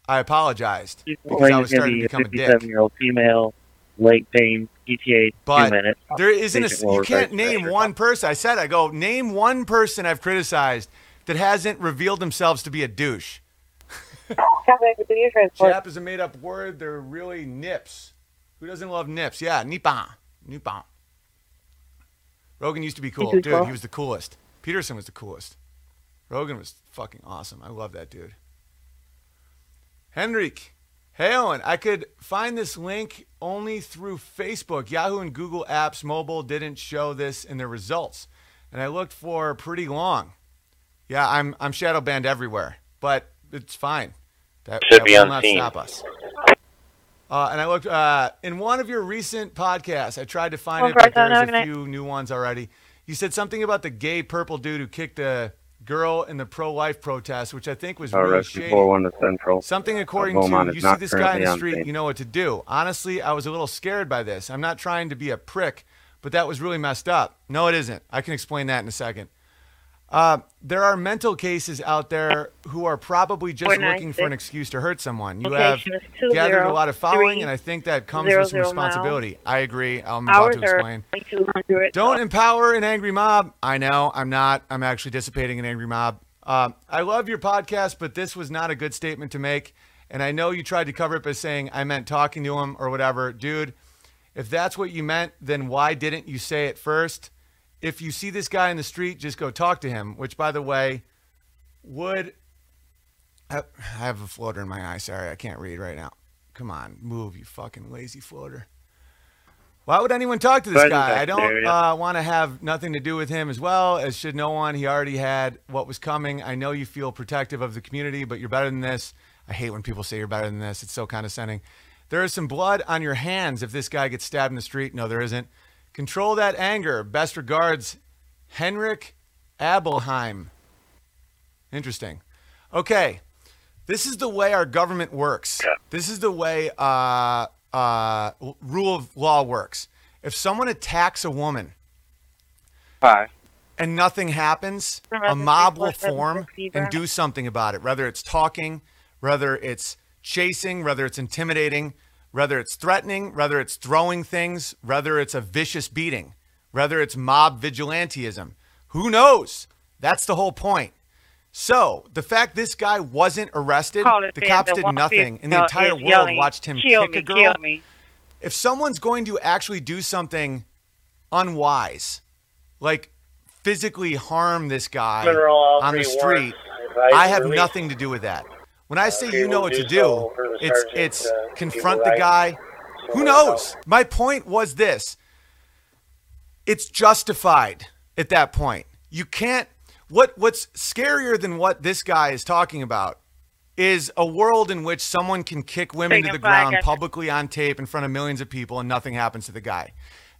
Speaker 9: I apologized because I was starting to become a dick.
Speaker 2: 57-year-old female, late teens, ETA
Speaker 9: But
Speaker 2: 2 minutes.
Speaker 9: there isn't
Speaker 2: Patient
Speaker 9: a,
Speaker 2: will
Speaker 9: you
Speaker 2: request
Speaker 9: can't name
Speaker 2: pressure.
Speaker 9: one person. I go, name one person I've criticized that hasn't revealed themselves to be a douche. Chap is a made-up word. They're really nips. Who doesn't love nips? Yeah, nippon. Nippon. Rogan used to be cool. Dude, he was the coolest. Peterson was the coolest. Rogan was fucking awesome. I love that dude. Henrik. Hey, Owen. I could find this link only through Facebook. Yahoo and Google Apps mobile didn't show this in their results. And I looked for pretty long. Yeah, I'm shadow banned everywhere. But it's fine. That will not stop us. And I looked in one of your recent podcasts. I tried to find it, but there's a few new ones already. You said something about the gay purple dude who kicked a girl in the pro-life protest, which I think was really shady. Something according to, you see this guy in the street, you know what to do. Honestly, I was a little scared by this. I'm not trying to be a prick, but that was really messed up. No, it isn't. I can explain that in a second. There are mental cases out there who are probably just looking for an excuse to hurt someone. You have gathered a lot of following, and I think that comes with some responsibility. I agree. I'm about to explain. Don't empower an angry mob. I know. I'm not. I'm actually dissipating an angry mob. I love your podcast, but this was not a good statement to make. And I know you tried to cover it by saying I meant talking to him or whatever. Dude, if that's what you meant, then why didn't you say it first? If you see this guy in the street, just go talk to him, which, by the way, would... I have a floater in my eye. Sorry, I can't read right now. Come on, move, you fucking lazy floater. Why would anyone talk to this guy? I don't want to have nothing to do with him as well, as should no one. He already had what was coming. I know you feel protective of the community, but you're better than this. I hate when people say you're better than this. It's so condescending. There is some blood on your hands if this guy gets stabbed in the street. No, there isn't. Control that anger. Best regards, Henrik Abelheim. Interesting. Okay. This is the way our government works. This is the way rule of law works. If someone attacks a woman and nothing happens, a mob will form and do something about it. Whether it's talking, whether it's chasing, whether it's intimidating, whether it's threatening, whether it's throwing things, whether it's a vicious beating, whether it's mob vigilantism. Who knows? That's the whole point. So the fact this guy wasn't arrested, the cops did nothing, and the entire world watched him kick a girl. If someone's going to actually do something unwise, like physically harm this guy on the street, I have nothing to do with that. When I say you know what to do, it's confront the guy. Who knows? My point was this. It's justified at that point. You can't... What's scarier than what this guy is talking about is a world in which someone can kick women to the ground publicly on tape in front of millions of people and nothing happens to the guy.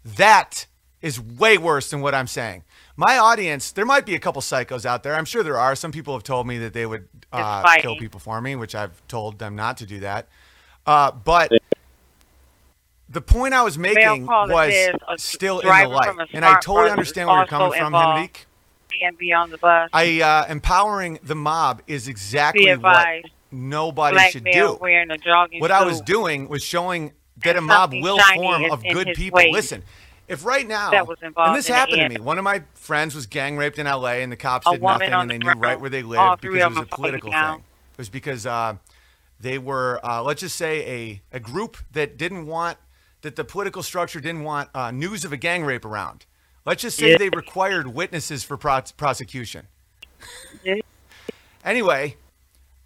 Speaker 9: That is way worse than what I'm saying. My audience, there might be a couple psychos out there. I'm sure there are. Some people have told me that they would kill people for me, which I've told them not to do that. But the point I was making was still in the light. And I totally understand where you're coming from, Henrik.
Speaker 8: And be on the bus.
Speaker 9: Empowering the mob is exactly what nobody should do. What I was doing was showing that a mob will form of good people. Listen, if right now, and this happened to me, one of my friends was gang raped in LA and the cops did nothing and they knew right where they lived because it was a political thing. It was because they were, let's just say, a group that didn't want, that the political structure didn't want news of a gang rape around. Let's just say they required witnesses for prosecution. Anyway,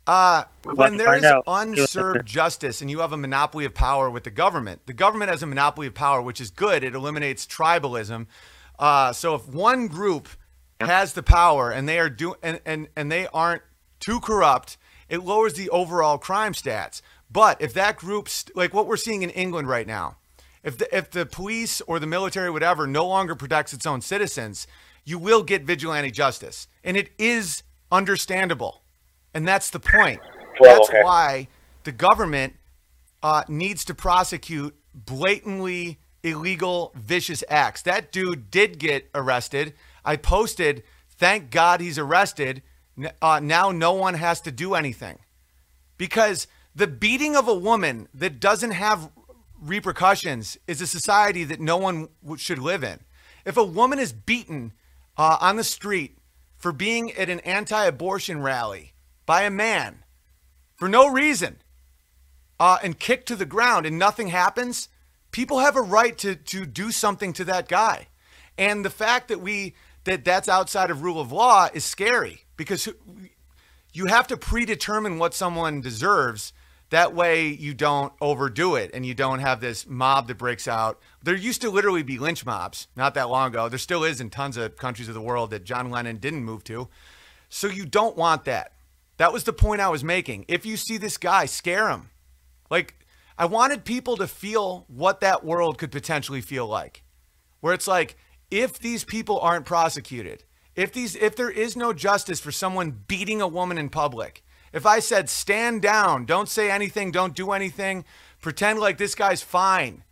Speaker 9: when there is unserved justice and you have a monopoly of power with the government has a monopoly of power, which is good. It eliminates tribalism. So if one group has the power and they are and they aren't too corrupt, it lowers the overall crime stats. But if that group, like what we're seeing in England right now, if the police or the military, whatever, no longer protects its own citizens, you will get vigilante justice. And it is understandable. And that's the point. That's why the government needs to prosecute blatantly illegal, vicious acts. That dude did get arrested. I posted, thank God he's arrested. Now no one has to do anything. Because the beating of a woman that doesn't have repercussions is a society that no one should live in. If a woman is beaten on the street for being at an anti-abortion rally by a man for no reason and kicked to the ground and nothing happens, people have a right to do something to that guy. And the fact that that's outside of rule of law is scary, because you have to predetermine what someone deserves. That way you don't overdo it and you don't have this mob that breaks out. There used to literally be lynch mobs not that long ago. There still is in tons of countries of the world that John Lennon didn't move to. So you don't want that. That was the point I was making. If you see this guy, scare him. Like, I wanted people to feel what that world could potentially feel like. Where it's like, if these people aren't prosecuted, if there is no justice for someone beating a woman in public, if I said, stand down, don't say anything, don't do anything, pretend like this guy's fine,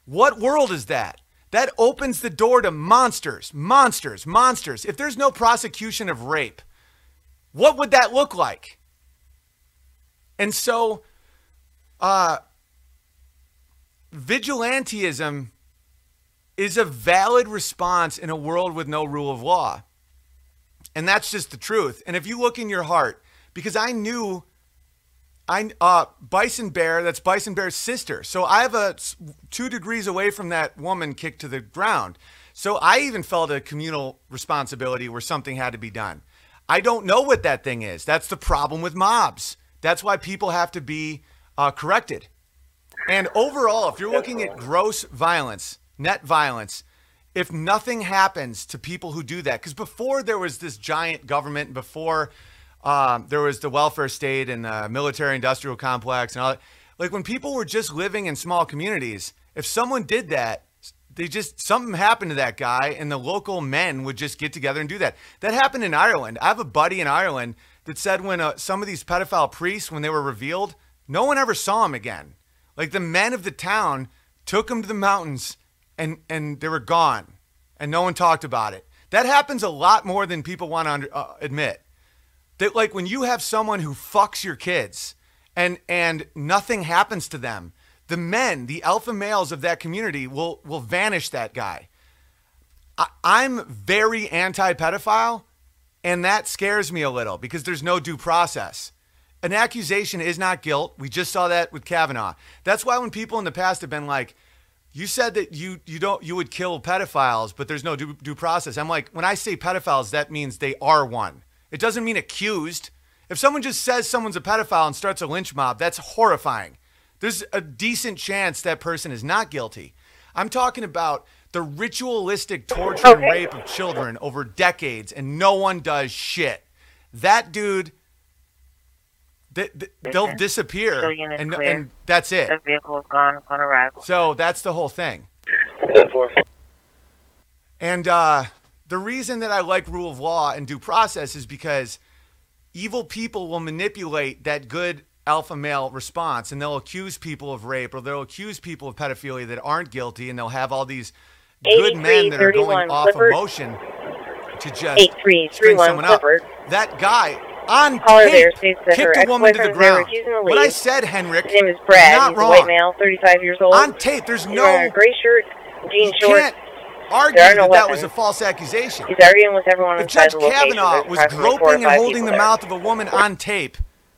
Speaker 9: what world is that? That opens the door to monsters, monsters, monsters. If there's no prosecution of rape, what would that look like? And so, vigilantism is a valid response in a world with no rule of law. And that's just the truth. And if you look in your heart, because I knew Bison Bear, that's Bison Bear's sister. So I have 2 degrees away from that woman kicked to the ground. So I even felt a communal responsibility where something had to be done. I don't know what that thing is. That's the problem with mobs. That's why people have to be corrected. And overall, if you're looking at gross violence, net violence, if nothing happens to people who do that, because before there was this giant government, before there was the welfare state and the military industrial complex and all that, like when people were just living in small communities, if someone did that, something happened to that guy and the local men would just get together and do that. That happened in Ireland. I have a buddy in Ireland that said when some of these pedophile priests, when they were revealed, no one ever saw them again. Like the men of the town took them to the mountains and they were gone and no one talked about it. That happens a lot more than people want to admit. That like when you have someone who fucks your kids and nothing happens to them, the men, the alpha males of that community will vanish that guy. I'm very anti-pedophile, and that scares me a little because there's no due process. An accusation is not guilt. We just saw that with Kavanaugh. That's why when people in the past have been like, you said that you would kill pedophiles, but there's no due process. I'm like, when I say pedophiles, that means they are one. It doesn't mean accused. If someone just says someone's a pedophile and starts a lynch mob, that's horrifying. There's a decent chance that person is not guilty. I'm talking about the ritualistic torture and rape of children over decades, and no one does shit. That dude, they'll disappear, and that's it.
Speaker 11: The vehicle is gone upon arrival.
Speaker 9: So that's the whole thing. And the reason that I like rule of law and due process is because evil people will manipulate that good alpha male response, and they'll accuse people of rape or they'll accuse people of pedophilia that aren't guilty, and they'll have all these good men that are going off emotion to just string someone up. That guy on tape kicked a woman to the ground. What I said, Henrik,
Speaker 11: his name is Brad.
Speaker 9: Not
Speaker 11: He's
Speaker 9: wrong.
Speaker 11: a white male, 35 years old.
Speaker 9: On tape, there's
Speaker 11: He's
Speaker 9: no...
Speaker 11: wearing a gray shirt, jean
Speaker 9: you
Speaker 11: shorts.
Speaker 9: can't argue that was a false accusation.
Speaker 11: He's arguing with everyone
Speaker 9: If
Speaker 11: inside
Speaker 9: Judge
Speaker 11: the location.
Speaker 9: Kavanaugh was groping and holding the mouth of a woman on tape,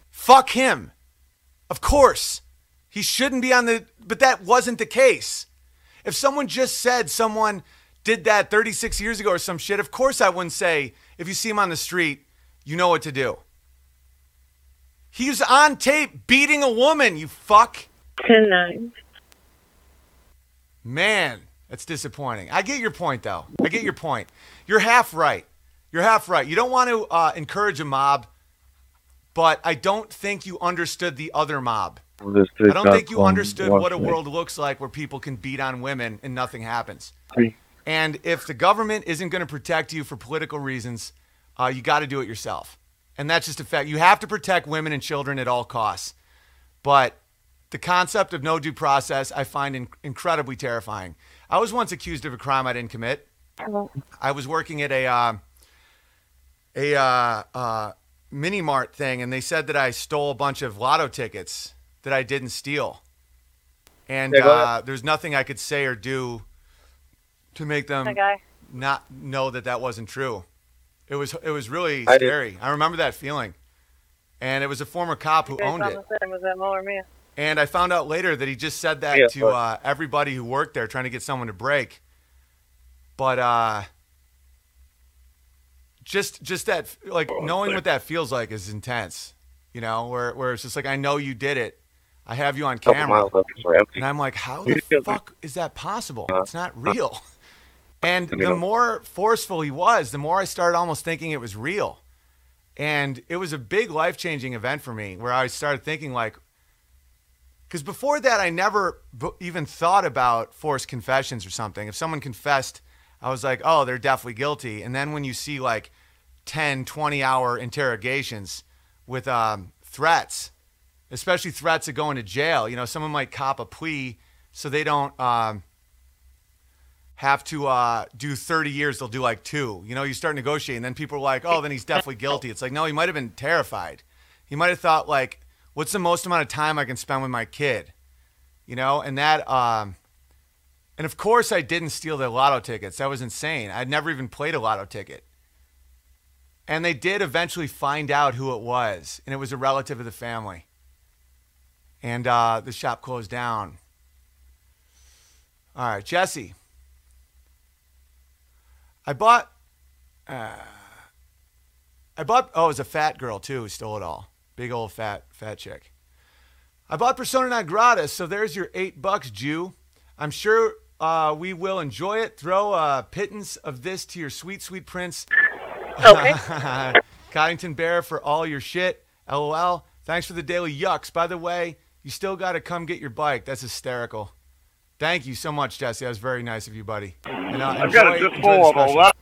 Speaker 9: fuck him. Of course. He shouldn't be on the... But that wasn't the case. If someone just said someone did that 36 years ago or some shit, of course I wouldn't say, if you see him on the street, you know what to do. He was on tape beating a woman, you fuck.
Speaker 3: 10-9.
Speaker 9: Man, that's disappointing. I get your point, though. I get your point. You're half right. You're half right. You don't want to encourage a mob, but I don't think you understood the other mob. I don't think you understood what a world looks like where people can beat on women and nothing happens. And if the government isn't going to protect you for political reasons, you got to do it yourself. And that's just a fact. You have to protect women and children at all costs. But the concept of no due process, I find incredibly terrifying. I was once accused of a crime I didn't commit. I was working at a mini mart thing, and they said that I stole a bunch of lotto tickets that I didn't steal. And there's nothing I could say or do to make them not know that that wasn't true. It was really scary. I remember that feeling. And it was a former cop who owned it.
Speaker 3: Was that Mo or me?
Speaker 9: And I found out later that he just said that to everybody who worked there, trying to get someone to break. But just that, like, knowing what that feels like is intense. You know, where it's just like, I know you did it. I have you on camera. And I'm like, how the fuck is that possible? It's not real. And the more forceful he was, the more I started almost thinking it was real. And it was a big life-changing event for me, where I started thinking, like, because before that, I never even thought about forced confessions or something. If someone confessed, I was like, oh, they're definitely guilty. And then when you see like 10, 20-hour interrogations with threats, especially threats of going to jail, you know, someone might cop a plea so they don't have to do 30 years, they'll do like 2. You know, you start negotiating, and then people are like, oh, then he's definitely guilty. It's like, no, he might have been terrified. He might have thought, like, what's the most amount of time I can spend with my kid? You know, and that, and of course I didn't steal the lotto tickets. That was insane. I'd never even played a lotto ticket. And they did eventually find out who it was, and it was a relative of the family. And the shop closed down. All right, Jesse. I bought, oh, it was a fat girl too who stole it all. Big old fat chick. I bought Persona non grata, so there's your $8, Jew. I'm sure we will enjoy it. Throw a pittance of this to your sweet, sweet prince.
Speaker 3: Okay.
Speaker 9: Coddington Bear for all your shit. LOL. Thanks for the daily yucks. By the way, you still got to come get your bike. That's hysterical. Thank you so much, Jesse. That was very nice of you, buddy. And
Speaker 12: I've got a full of all that.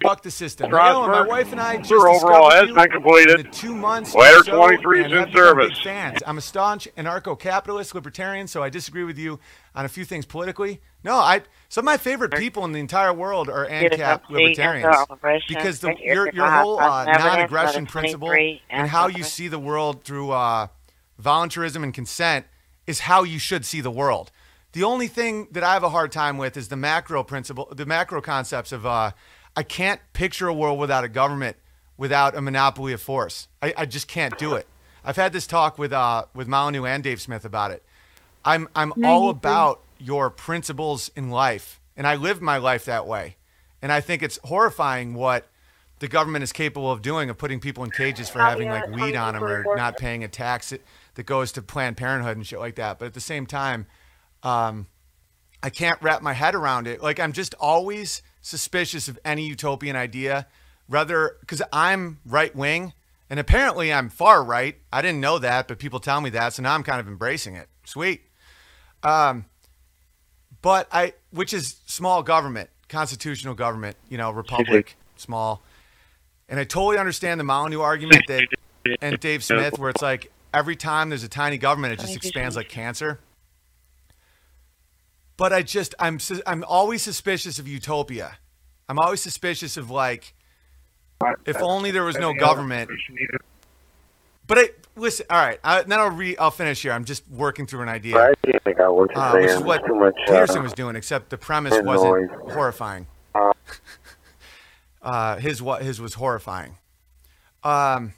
Speaker 9: Buck the system. My wife and I just
Speaker 12: overall has been completed.
Speaker 9: In the 2 months.
Speaker 12: Later,
Speaker 9: so,
Speaker 12: 23 is in service.
Speaker 9: Big fans. I'm a staunch anarcho-capitalist libertarian, so I disagree with you on a few things politically. No, some of my favorite people in the entire world are ANCAP libertarians, because your whole non-aggression principle and how you see the world through voluntarism and consent is how you should see the world. The only thing that I have a hard time with is the macro principle, the macro concepts of I can't picture a world without a government, without a monopoly of force. I just can't do it. I've had this talk with Malinu and Dave Smith about it. I'm all about your principles in life, and I live my life that way. And I think it's horrifying what the government is capable of doing, of putting people in cages for having like weed on them or not paying a tax that goes to Planned Parenthood and shit like that. But at the same time, I can't wrap my head around it. Like, I'm just always suspicious of any utopian idea, rather, because I'm right wing, and apparently I'm far right. I didn't know that, but people tell me that, so now I'm kind of embracing it. Sweet. Which is small government, constitutional government, you know, republic, small. And I totally understand the Molyneux argument and Dave Smith, where it's like every time there's a tiny government, it just expands like cancer. But I'm always suspicious of utopia. I'm always suspicious of, like, if only there was no government. But listen, all right, then I'll finish here. I'm just working through an idea.
Speaker 10: I think I was just saying,
Speaker 9: which is what
Speaker 10: too much,
Speaker 9: Peterson was doing, except the premise wasn't horrifying. His was horrifying. I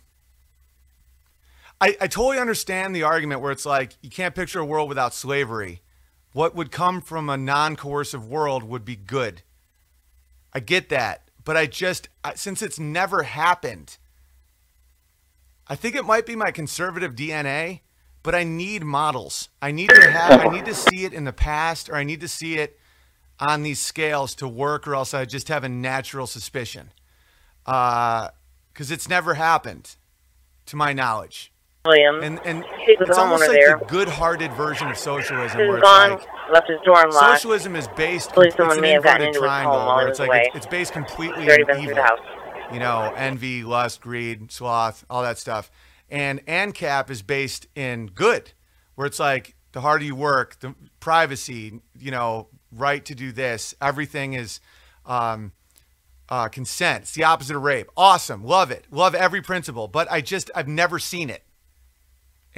Speaker 9: totally understand the argument where it's like, you can't picture a world without slavery. What would come from a non-coercive world would be good. I get that. But since it's never happened, I think it might be my conservative DNA, but I need models. I need to see it in the past, or I need to see it on these scales to work, or else I just have a natural suspicion. Because it's never happened, to my knowledge.
Speaker 11: William.
Speaker 9: And
Speaker 11: She's
Speaker 9: it's almost like
Speaker 11: there.
Speaker 9: the good-hearted version of socialism,
Speaker 11: She's
Speaker 9: where
Speaker 11: gone,
Speaker 9: it's like
Speaker 11: left his door unlocked.
Speaker 9: socialism is based.
Speaker 11: Believe
Speaker 9: It's
Speaker 11: someone
Speaker 9: an
Speaker 11: may have gotten
Speaker 9: inverted
Speaker 11: into his
Speaker 9: triangle,
Speaker 11: home while
Speaker 9: where
Speaker 11: he
Speaker 9: it's
Speaker 11: was
Speaker 9: like
Speaker 11: away.
Speaker 9: it's based completely
Speaker 11: He's already
Speaker 9: on
Speaker 11: been through
Speaker 9: evil.
Speaker 11: the house.
Speaker 9: You know, envy, lust, greed, sloth, all that stuff. And ANCAP is based in good, where it's like the harder you work, the privacy, you know, right to do this, everything is consent. It's the opposite of rape. Awesome. Love it. Love every principle. But I've never seen it.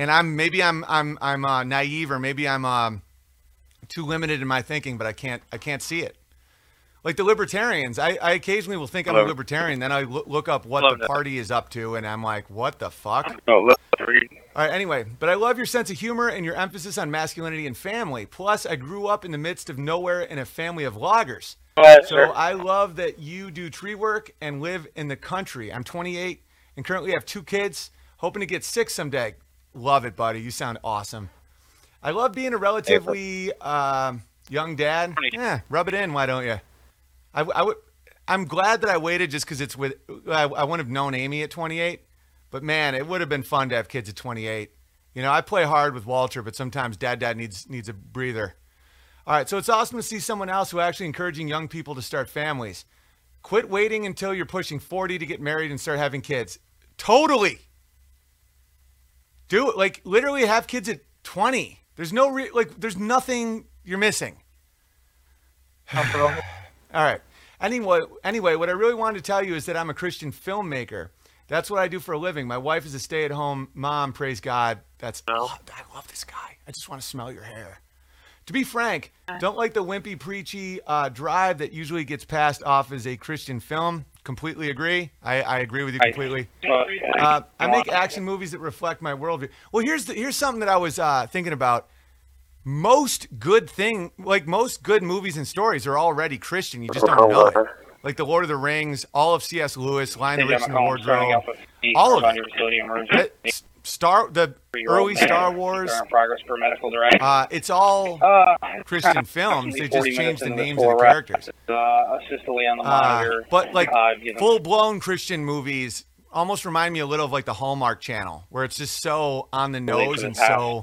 Speaker 9: and maybe I'm naive, or maybe I'm too limited in my thinking, but I can't see it. Like the libertarians, I occasionally will think I'm a libertarian, then I look up what the party is up to, and I'm like, what the fuck?
Speaker 12: Oh,
Speaker 9: All right, anyway, but I love your sense of humor and your emphasis on masculinity and family. Plus, I grew up in the midst of nowhere in a family of loggers. So I love that you do tree work and live in the country. I'm 28 and currently have 2 kids, hoping to get 6 someday. Love it, buddy. You sound awesome. I love being a relatively young dad. Yeah, rub it in, why don't you? I'm glad that I waited just because I wouldn't have known Amy at 28. But man, it would have been fun to have kids at 28. You know, I play hard with Walter, but sometimes dad needs a breather. All right, so it's awesome to see someone else who actually encouraging young people to start families. Quit waiting until you're pushing 40 to get married and start having kids. Totally. Do it. Like, literally have kids at 20. There's there's nothing you're missing. All right. Anyway, what I really wanted to tell you is that I'm a Christian filmmaker. That's what I do for a living. My wife is a stay-at-home mom, praise God. I love this guy. I just want to smell your hair. To be frank, don't like the wimpy, preachy drive that usually gets passed off as a Christian film. Completely agree. I agree with you completely. I make action movies that reflect my worldview. Well, here's something that I was thinking about. Most good movies and stories are already Christian. You just don't know it. Like the Lord of the Rings, all of C.S. Lewis, Lion, the Witch, and the Wardrobe, all of it. The early Star Wars. It's all Christian films. They just changed the names of the characters. But like full-blown Christian movies almost remind me a little of like the Hallmark Channel, where it's just so on the nose and so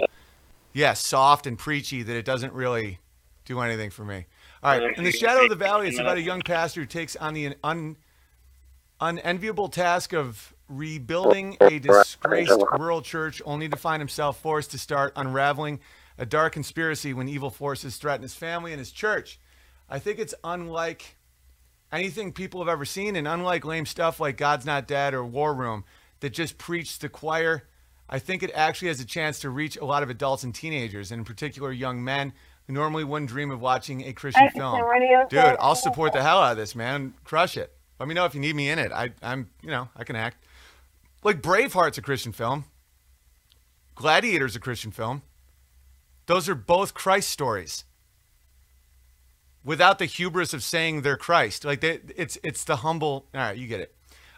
Speaker 9: soft and preachy that it doesn't really do anything for me. All right, In the Shadow of the Valley, it's about a young pastor who takes on the unenviable task of rebuilding a disgraced rural church, only to find himself forced to start unraveling a dark conspiracy when evil forces threaten his family and his church. I think it's unlike anything people have ever seen, and unlike lame stuff like God's Not Dead or War Room that just preach the choir. I think it actually has a chance to reach a lot of adults and teenagers, and in particular young men who normally wouldn't dream of watching a Christian film. Dude, I'll support the hell out of this, man. Crush it. Let me know if you need me in it. I can act. Like Braveheart's a Christian film. Gladiator's a Christian film. Those are both Christ stories. Without the hubris of saying they're Christ. Like it's the humble. All right, you get it.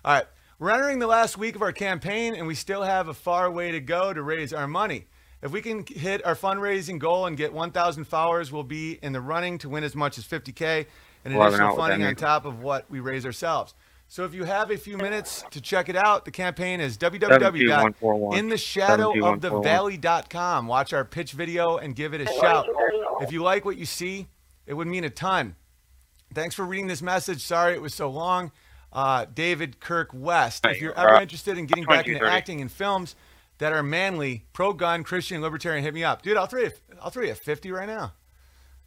Speaker 9: All right. We're entering the last week of our campaign, and we still have a far way to go to raise our money. If we can hit our fundraising goal and get 1,000 followers, we'll be in the running to win as much as $50K and additional funding on top of what we raise ourselves. So if you have a few minutes to check it out, the campaign is www.intheshadowofthevalley.com. Watch our pitch video and give it a shout. If you like what you see, it would mean a ton. Thanks for reading this message. Sorry it was so long. David Kirk West. If you're ever interested in getting back into acting in films that are manly, pro-gun, Christian, libertarian, hit me up. Dude, I'll throw you a 50 right now.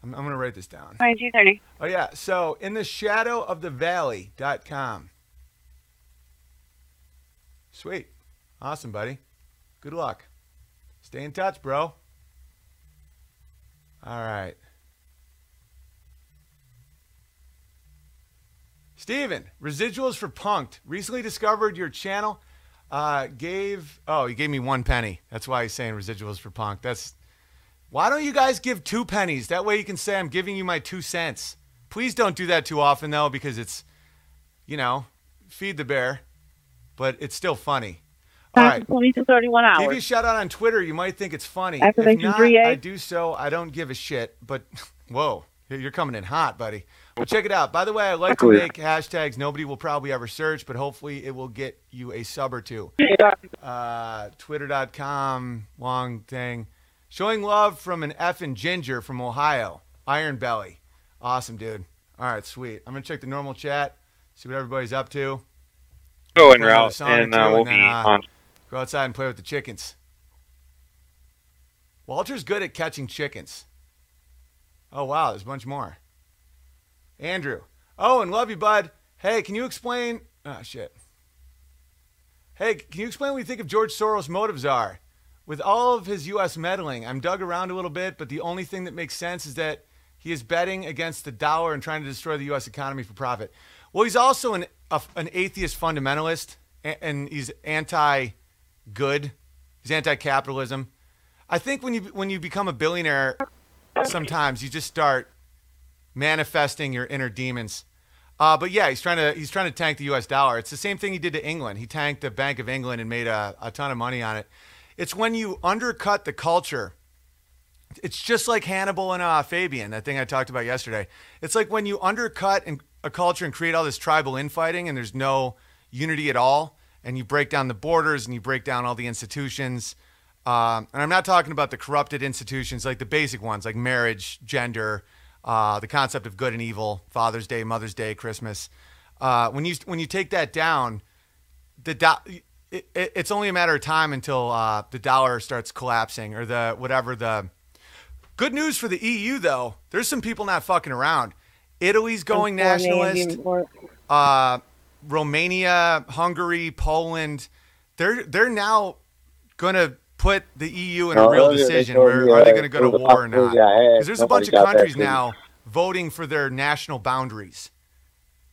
Speaker 9: I'm going to write this down.
Speaker 11: 2230.
Speaker 9: Oh, yeah. So, intheshadowofthevalley.com. Sweet. Awesome, buddy. Good luck. Stay in touch, bro. All right. Steven, residuals for Punked. Recently discovered your channel. He gave me 1 penny. That's why he's saying residuals for Punked. Why don't you guys give 2 pennies? That way you can say I'm giving you my 2 cents. Please don't do that too often, though, because it's, feed the bear. But it's still funny. All right.
Speaker 7: 20 to 31 hours.
Speaker 9: Give you a shout out on Twitter. You might think it's funny.
Speaker 7: Activation
Speaker 9: if not,
Speaker 7: 3A.
Speaker 9: I do so. I don't give a shit. But, whoa, you're coming in hot, buddy. But check it out. By the way, I like to make hashtags nobody will probably ever search, but hopefully it will get you a sub or 2. Twitter.com, long thing. Showing love from an effing ginger from Ohio. Iron Belly. Awesome, dude. All right, sweet. I'm going to check the normal chat, see what everybody's up to.
Speaker 10: Go en route, and we'll be on.
Speaker 9: Go outside and play with the chickens. Walter's good at catching chickens. Oh, wow, there's a bunch more. Andrew. Oh, and love you, bud. Hey, can you explain? Oh, shit. Hey, can you explain what you think of George Soros' motives are? with all of his U.S. meddling, I'm dug around a little bit, but the only thing that makes sense is that he is betting against the dollar and trying to destroy the U.S. economy for profit. Well, he's also an atheist fundamentalist, and he's anti-good. He's anti-capitalism. I think when you become a billionaire, sometimes you just start manifesting your inner demons. But yeah, he's trying to tank the U.S. dollar. It's the same thing he did to England. He tanked the Bank of England and made a ton of money on it. It's when you undercut the culture. It's just like Hannibal and Fabian, that thing I talked about yesterday. It's like when you undercut a culture and create all this tribal infighting and there's no unity at all, and you break down the borders and you break down all the institutions. And I'm not talking about the corrupted institutions, like the basic ones, like marriage, gender, the concept of good and evil, Father's Day, Mother's Day, Christmas. When you take that down, it's only a matter of time until the dollar starts collapsing or the good news for the EU, though. There's some people not fucking around. Italy's going nationalist. Romania, Hungary, Poland. They're now going to put the EU in a real decision. Are they going to go to war or not? Because there's a bunch of countries now voting for their national boundaries.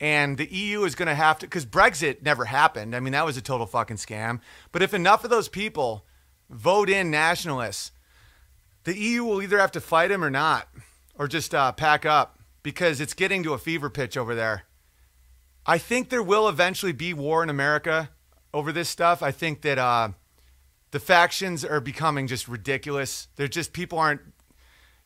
Speaker 9: And the EU is going to have to, because Brexit never happened. I mean, that was a total fucking scam. But if enough of those people vote in nationalists, the EU will either have to fight them or not, or just pack up, because it's getting to a fever pitch over there. I think there will eventually be war in America over this stuff. I think that the factions are becoming just ridiculous. They're just, people aren't,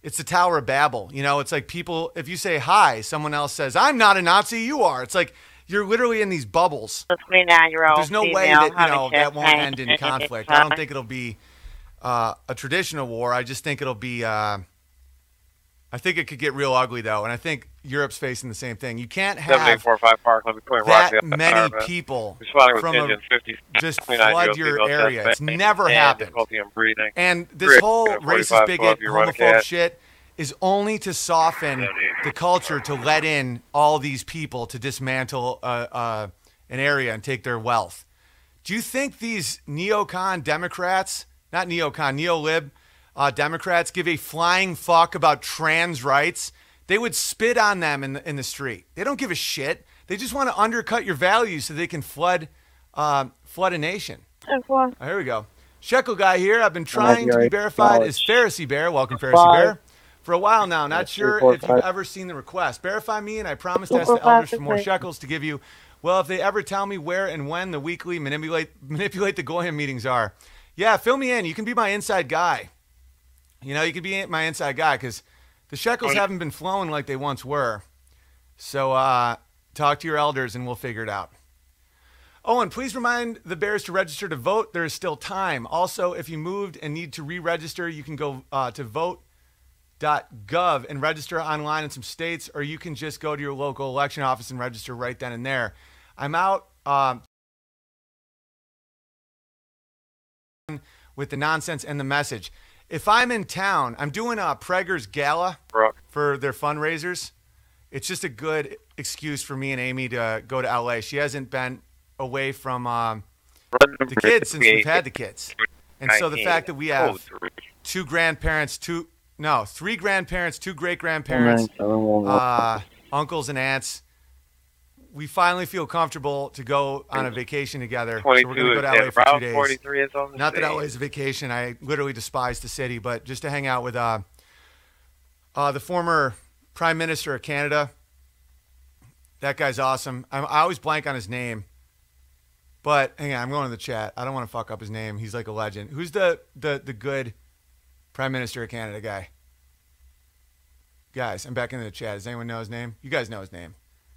Speaker 9: it's the Tower of Babel. You know, it's like people, if you say hi, someone else says, I'm not a Nazi, you are. It's like you're literally in these bubbles. There's no way that, that won't end in conflict. I don't think it'll be a traditional war. I just think it'll be, I think it could get real ugly, though. And I think Europe's facing the same thing. You can't have that many people from just flood your area. It's never happened. And this whole racist, bigot, homophobe shit is only to soften the culture, to let in all these people to dismantle an area and take their wealth. Do you think these neocon Democrats, not neocon, neolib Democrats give a flying fuck about trans rights? They would spit on them in the street. They don't give a shit. They just want to undercut your values so they can flood a nation. Here we go. Shekel guy here. I've been trying to be verified as Pharisee Bear. Welcome, Pharisee Bear. For a while now. Not sure if you've ever seen the request. Verify me, and I promise to ask the elders for more shekels to give you. Well, if they ever tell me where and when the weekly manipulate the Goyim meetings are. Yeah, fill me in. You can be my inside guy. You know, you could be my inside guy, because the shekels haven't been flowing like they once were. So talk to your elders and we'll figure it out. Oh, and please remind the Bears to register to vote. There is still time. Also, if you moved and need to re-register, you can go to vote.gov and register online in some states, or you can just go to your local election office and register right then and there. I'm out with the nonsense and the message. If I'm in town, I'm doing a Prager's Gala for their fundraisers. It's just a good excuse for me and Amy to go to LA. She hasn't been away from the kids since we've had the kids. And so the fact that we have three grandparents, two great-grandparents, uncles and aunts, we finally feel comfortable to go on a vacation together. So we're going to go to LA for 2 days. Not that LA is a vacation. I literally despise the city, but just to hang out with the former Prime Minister of Canada. That guy's awesome. I always blank on his name. But hang on, I'm going to the chat. I don't want to fuck up his name. He's like a legend. Who's the good Prime Minister of Canada guy? Guys, I'm back into the chat. Does anyone know his name? You guys know his name.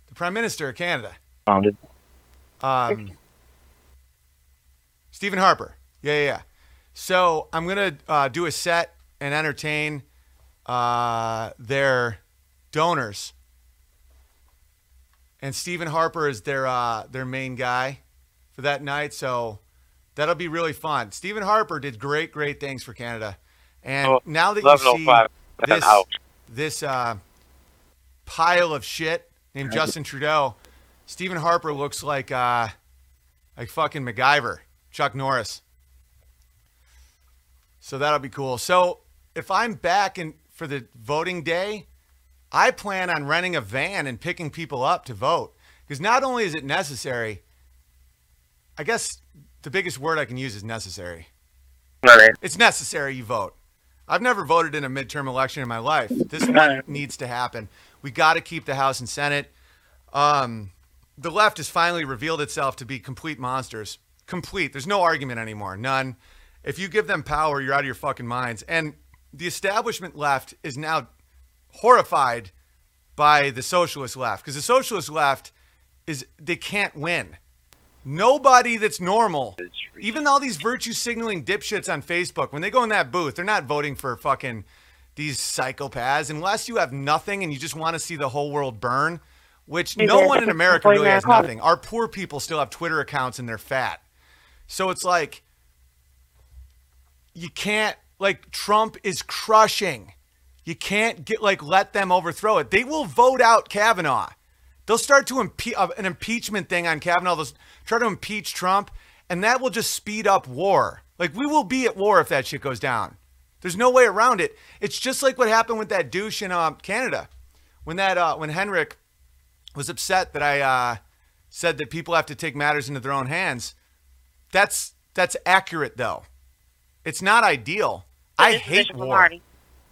Speaker 9: The Prime Minister of Canada.
Speaker 2: Founded.
Speaker 9: Stephen Harper. Yeah. So I'm going to do a set and entertain their donors. And Stephen Harper is their main guy for that night. So that'll be really fun. Stephen Harper did great things for Canada. And now that you see this pile of shit named Justin Trudeau, Stephen Harper looks like fucking MacGyver, Chuck Norris. So that'll be cool. So if I'm back for the voting day, I plan on renting a van and picking people up to vote. Because not only is it necessary, I guess the biggest word I can use is necessary.
Speaker 2: Right.
Speaker 9: It's necessary you vote. I've never voted in a midterm election in my life. This one needs to happen. We got to keep the House and Senate. The left has finally revealed itself to be complete monsters. Complete. There's no argument anymore. None. If you give them power, you're out of your fucking minds. And the establishment left is now horrified by the socialist left. Because the socialist left they can't win. Nobody that's normal, even all these virtue signaling dipshits on Facebook, when they go in that booth, they're not voting for fucking these psychopaths unless you have nothing and you just want to see the whole world burn, which no one in America really has nothing. Our poor people still have Twitter accounts and they're fat. So it's like, you can't, like, Trump is crushing. You can't let them overthrow it. They will vote out Kavanaugh. They'll start to an impeachment thing on Kavanaugh. They'll try to impeach Trump, and that will just speed up war. Like, we will be at war if that shit goes down. There's no way around it. It's just like what happened with that douche in Canada. When Henrik was upset that I said that people have to take matters into their own hands. That's accurate, though. It's not ideal. I hate war.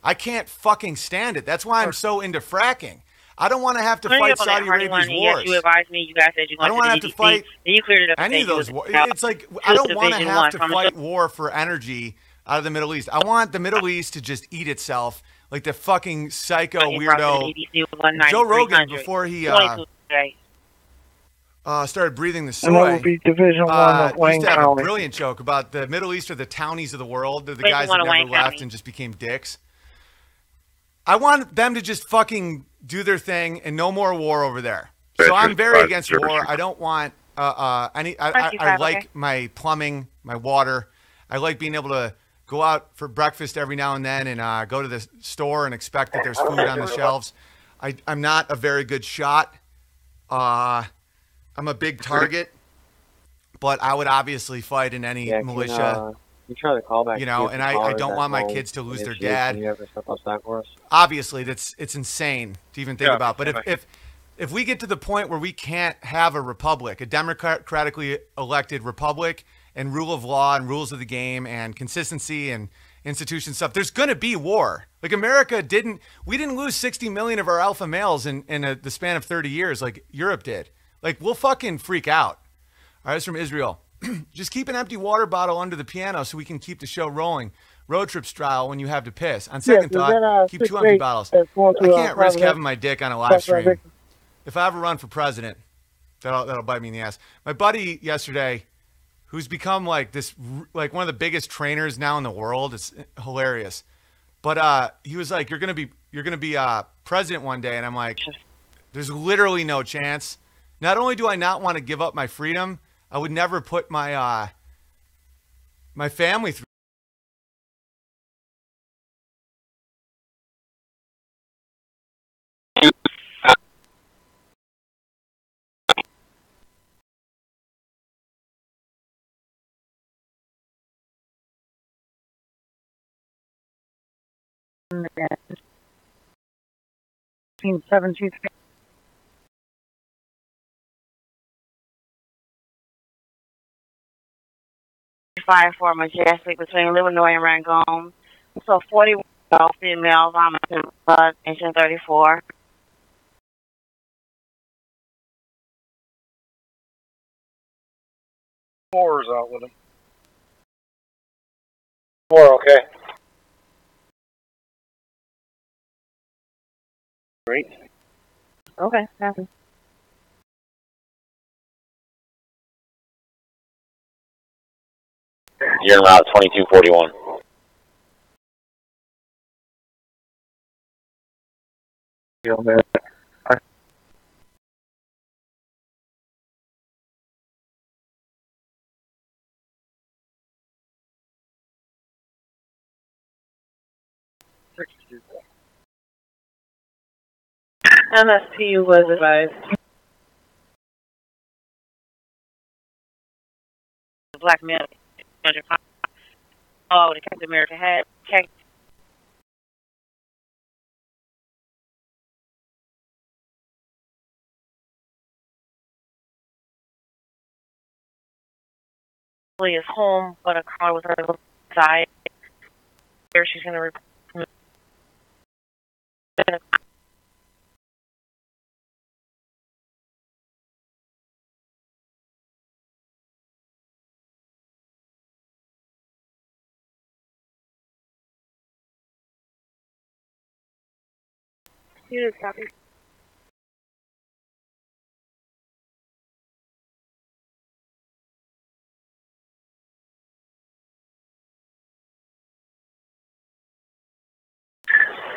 Speaker 9: I can't fucking stand it. That's why I'm so into fracking. I don't want to have to fight Saudi Arabia's wars.
Speaker 11: Yes, you advised me. You guys said you
Speaker 9: I don't want to have to fight
Speaker 11: you cleared it up
Speaker 9: any of those wars. It's like, I don't want to have to fight war for energy out of the Middle East. I want the Middle East to just eat itself like the fucking psycho weirdo Joe Rogan before he started breathing the soy.
Speaker 2: And that would be Division 1 of Wayne
Speaker 9: used to have
Speaker 2: County.
Speaker 9: a brilliant joke about the Middle East are the townies of the world. They're the guys that never left and just became dicks. I want them to just fucking do their thing and no more war over there. So I'm very against war. I don't want any. I like my plumbing, my water. I like being able to go out for breakfast every now and then and go to the store and expect that there's food on the shelves. I'm not a very good shot. I'm a big target, but I would obviously fight in any militia.
Speaker 13: You try to call back.
Speaker 9: You know, and I don't want my kids to lose their dad. Obviously, it's insane to even think about. But if we get to the point where we can't have a republic, a democratically elected republic, and rule of law and rules of the game and consistency and institution stuff, there's going to be war. Like we didn't lose 60 million of our alpha males in the span of 30 years like Europe did. Like, we'll fucking freak out. All right, it's from Israel. Just keep an empty water bottle under the piano so we can keep the show rolling. Road trip style when you have to piss. On second thought, keep 2 empty bottles. I can't risk having my dick on a live stream. If I ever run for president, that'll bite me in the ass. My buddy yesterday, who's become like one of the biggest trainers now in the world, it's hilarious. But he was like, "You're gonna be president one day," and I'm like, "There's literally no chance." Not only do I not want to give up my freedom, I would never put my my family through.
Speaker 11: Five for Majestic between Illinois and Rangoon. So 41 female vomiting blood, engine 34.
Speaker 2: 4 is out with him.
Speaker 13: 4, okay.
Speaker 2: Great.
Speaker 11: Okay, happy.
Speaker 6: You're in route 2241.
Speaker 3: MSP was advised.
Speaker 11: Black male, Oh, the Captain America hat. Okay. Is home, but a car with her side. There, she's gonna report. You just copy.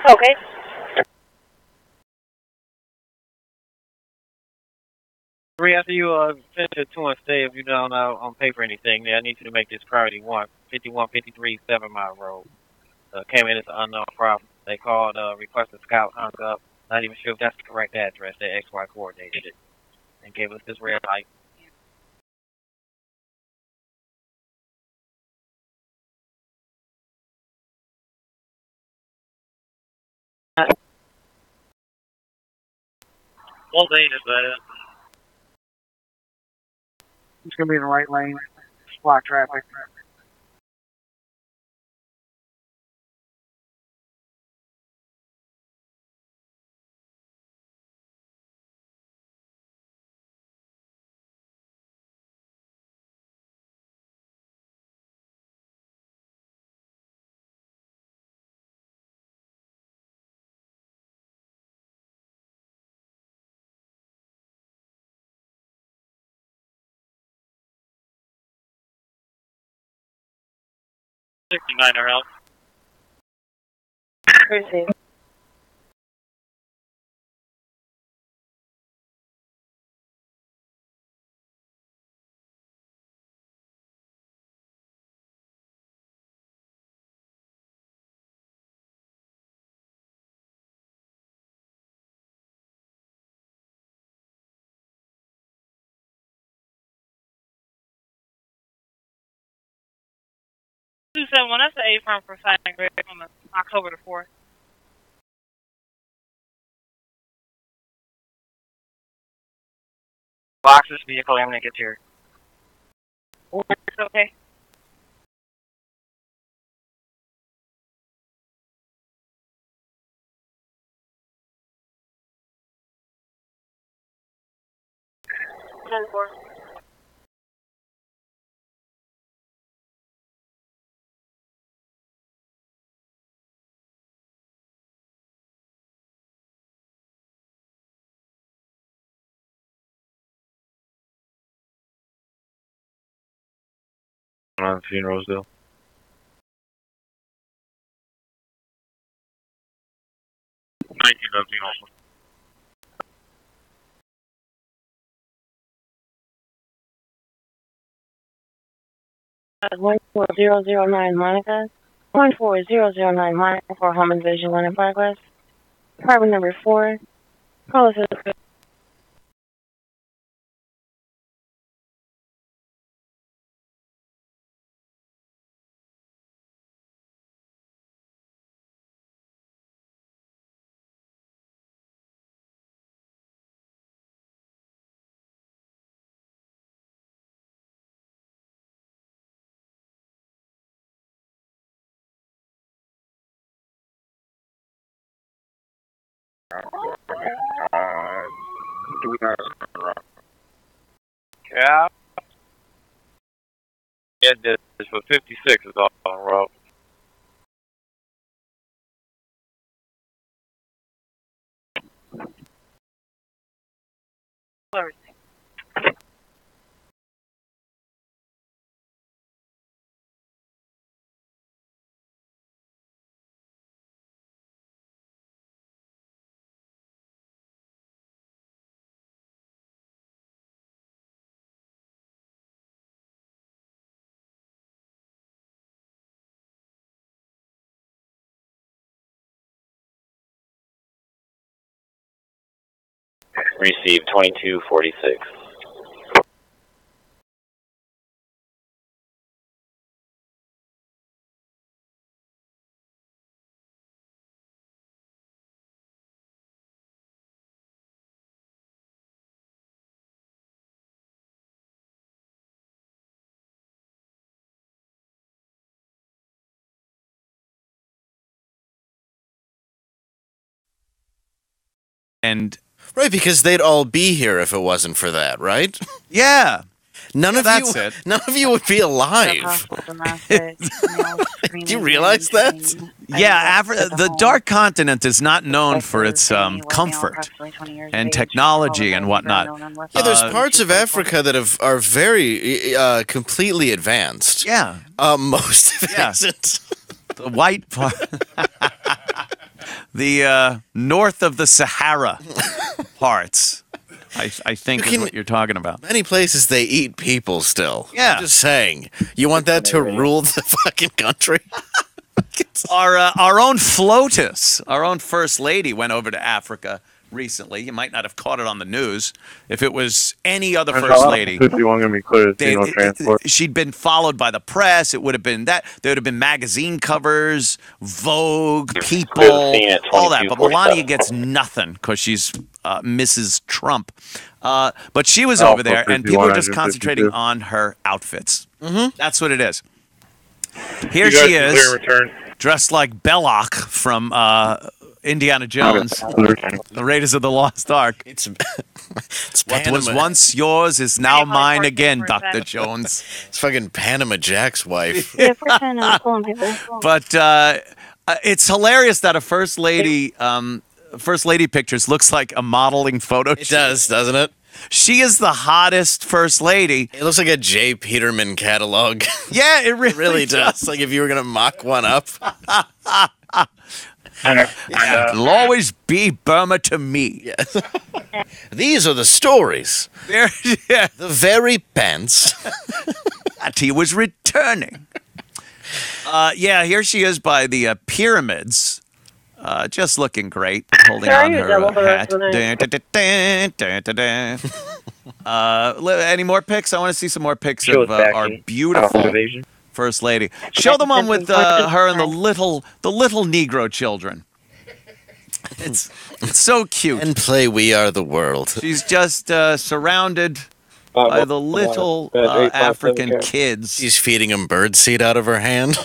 Speaker 11: Okay.
Speaker 14: After you finish your tour and stay, if you don't pay for anything, I need you to make this priority 5153 7 Mile Road. Came in as an unknown problem. They called, requested scout, hung up. Not even sure if that's the correct address. They XY coordinated it and gave us this red light. Well, they just let it.
Speaker 4: It's going to be in the right lane. Block traffic.
Speaker 14: '69er out.
Speaker 3: Received.
Speaker 8: That's the A from Silent Grave on October the 4th.
Speaker 14: Box this vehicle, I'm going to get here.
Speaker 8: It's okay.
Speaker 10: On Funeral Rosedale.
Speaker 3: One 4009 Monica. 14009 Monica for home invasion 1 in progress. Apartment number 4. Call us at
Speaker 10: Yeah. Yeah, this for 56 is all on the road.
Speaker 6: Received 2246.
Speaker 15: And
Speaker 16: right, because they'd all be here if it wasn't for that, right?
Speaker 15: Yeah.
Speaker 16: None of you would be alive. Do you realize that?
Speaker 15: Yeah, the Dark Continent is not known for its comfort and technology and whatnot.
Speaker 16: Yeah, there's parts of Africa that are very completely advanced.
Speaker 15: Yeah.
Speaker 16: Most of it isn't.
Speaker 15: The white part. The north of the Sahara parts, I think is what you're talking about.
Speaker 16: Many places they eat people still.
Speaker 15: Yeah.
Speaker 16: I'm just saying. You want that to rule the fucking country?
Speaker 15: Our own FLOTUS, our own First Lady, went over to Africa recently. You might not have caught it on the news. If it was any other First Lady,
Speaker 10: 51 gonna be clear to no transport.
Speaker 15: she'd been followed by the press. It would have been that. There would have been magazine covers, Vogue, People, all that. But Melania gets nothing because she's Mrs. Trump. But she was over there, and people were just concentrating on her outfits. That's what it is. Here she is, dressed like Belloc from Indiana Jones, the Raiders of the Lost Ark.
Speaker 16: It's
Speaker 15: what was once yours is now mine again, Dr. Jones.
Speaker 16: It's fucking Panama Jack's wife.
Speaker 15: But it's hilarious that a first lady pictures looks like a modeling photo.
Speaker 16: It does, doesn't it?
Speaker 15: She is the hottest first lady.
Speaker 16: It looks like a J. Peterman catalog.
Speaker 15: Yeah, it really
Speaker 16: does. Like if you were going to mock one up.
Speaker 15: It'll always be Burma to me.
Speaker 16: Yes. These are the stories. The very pants
Speaker 15: that he was returning. Here she is by the pyramids. Just looking great, holding on her hat. Any more pics? I want to see some more pics of our beautiful First Lady. Show them on with her and the little Negro children. It's so cute.
Speaker 16: And play We Are the World.
Speaker 15: She's just surrounded by the little African kids.
Speaker 16: She's feeding them birdseed out of her hand.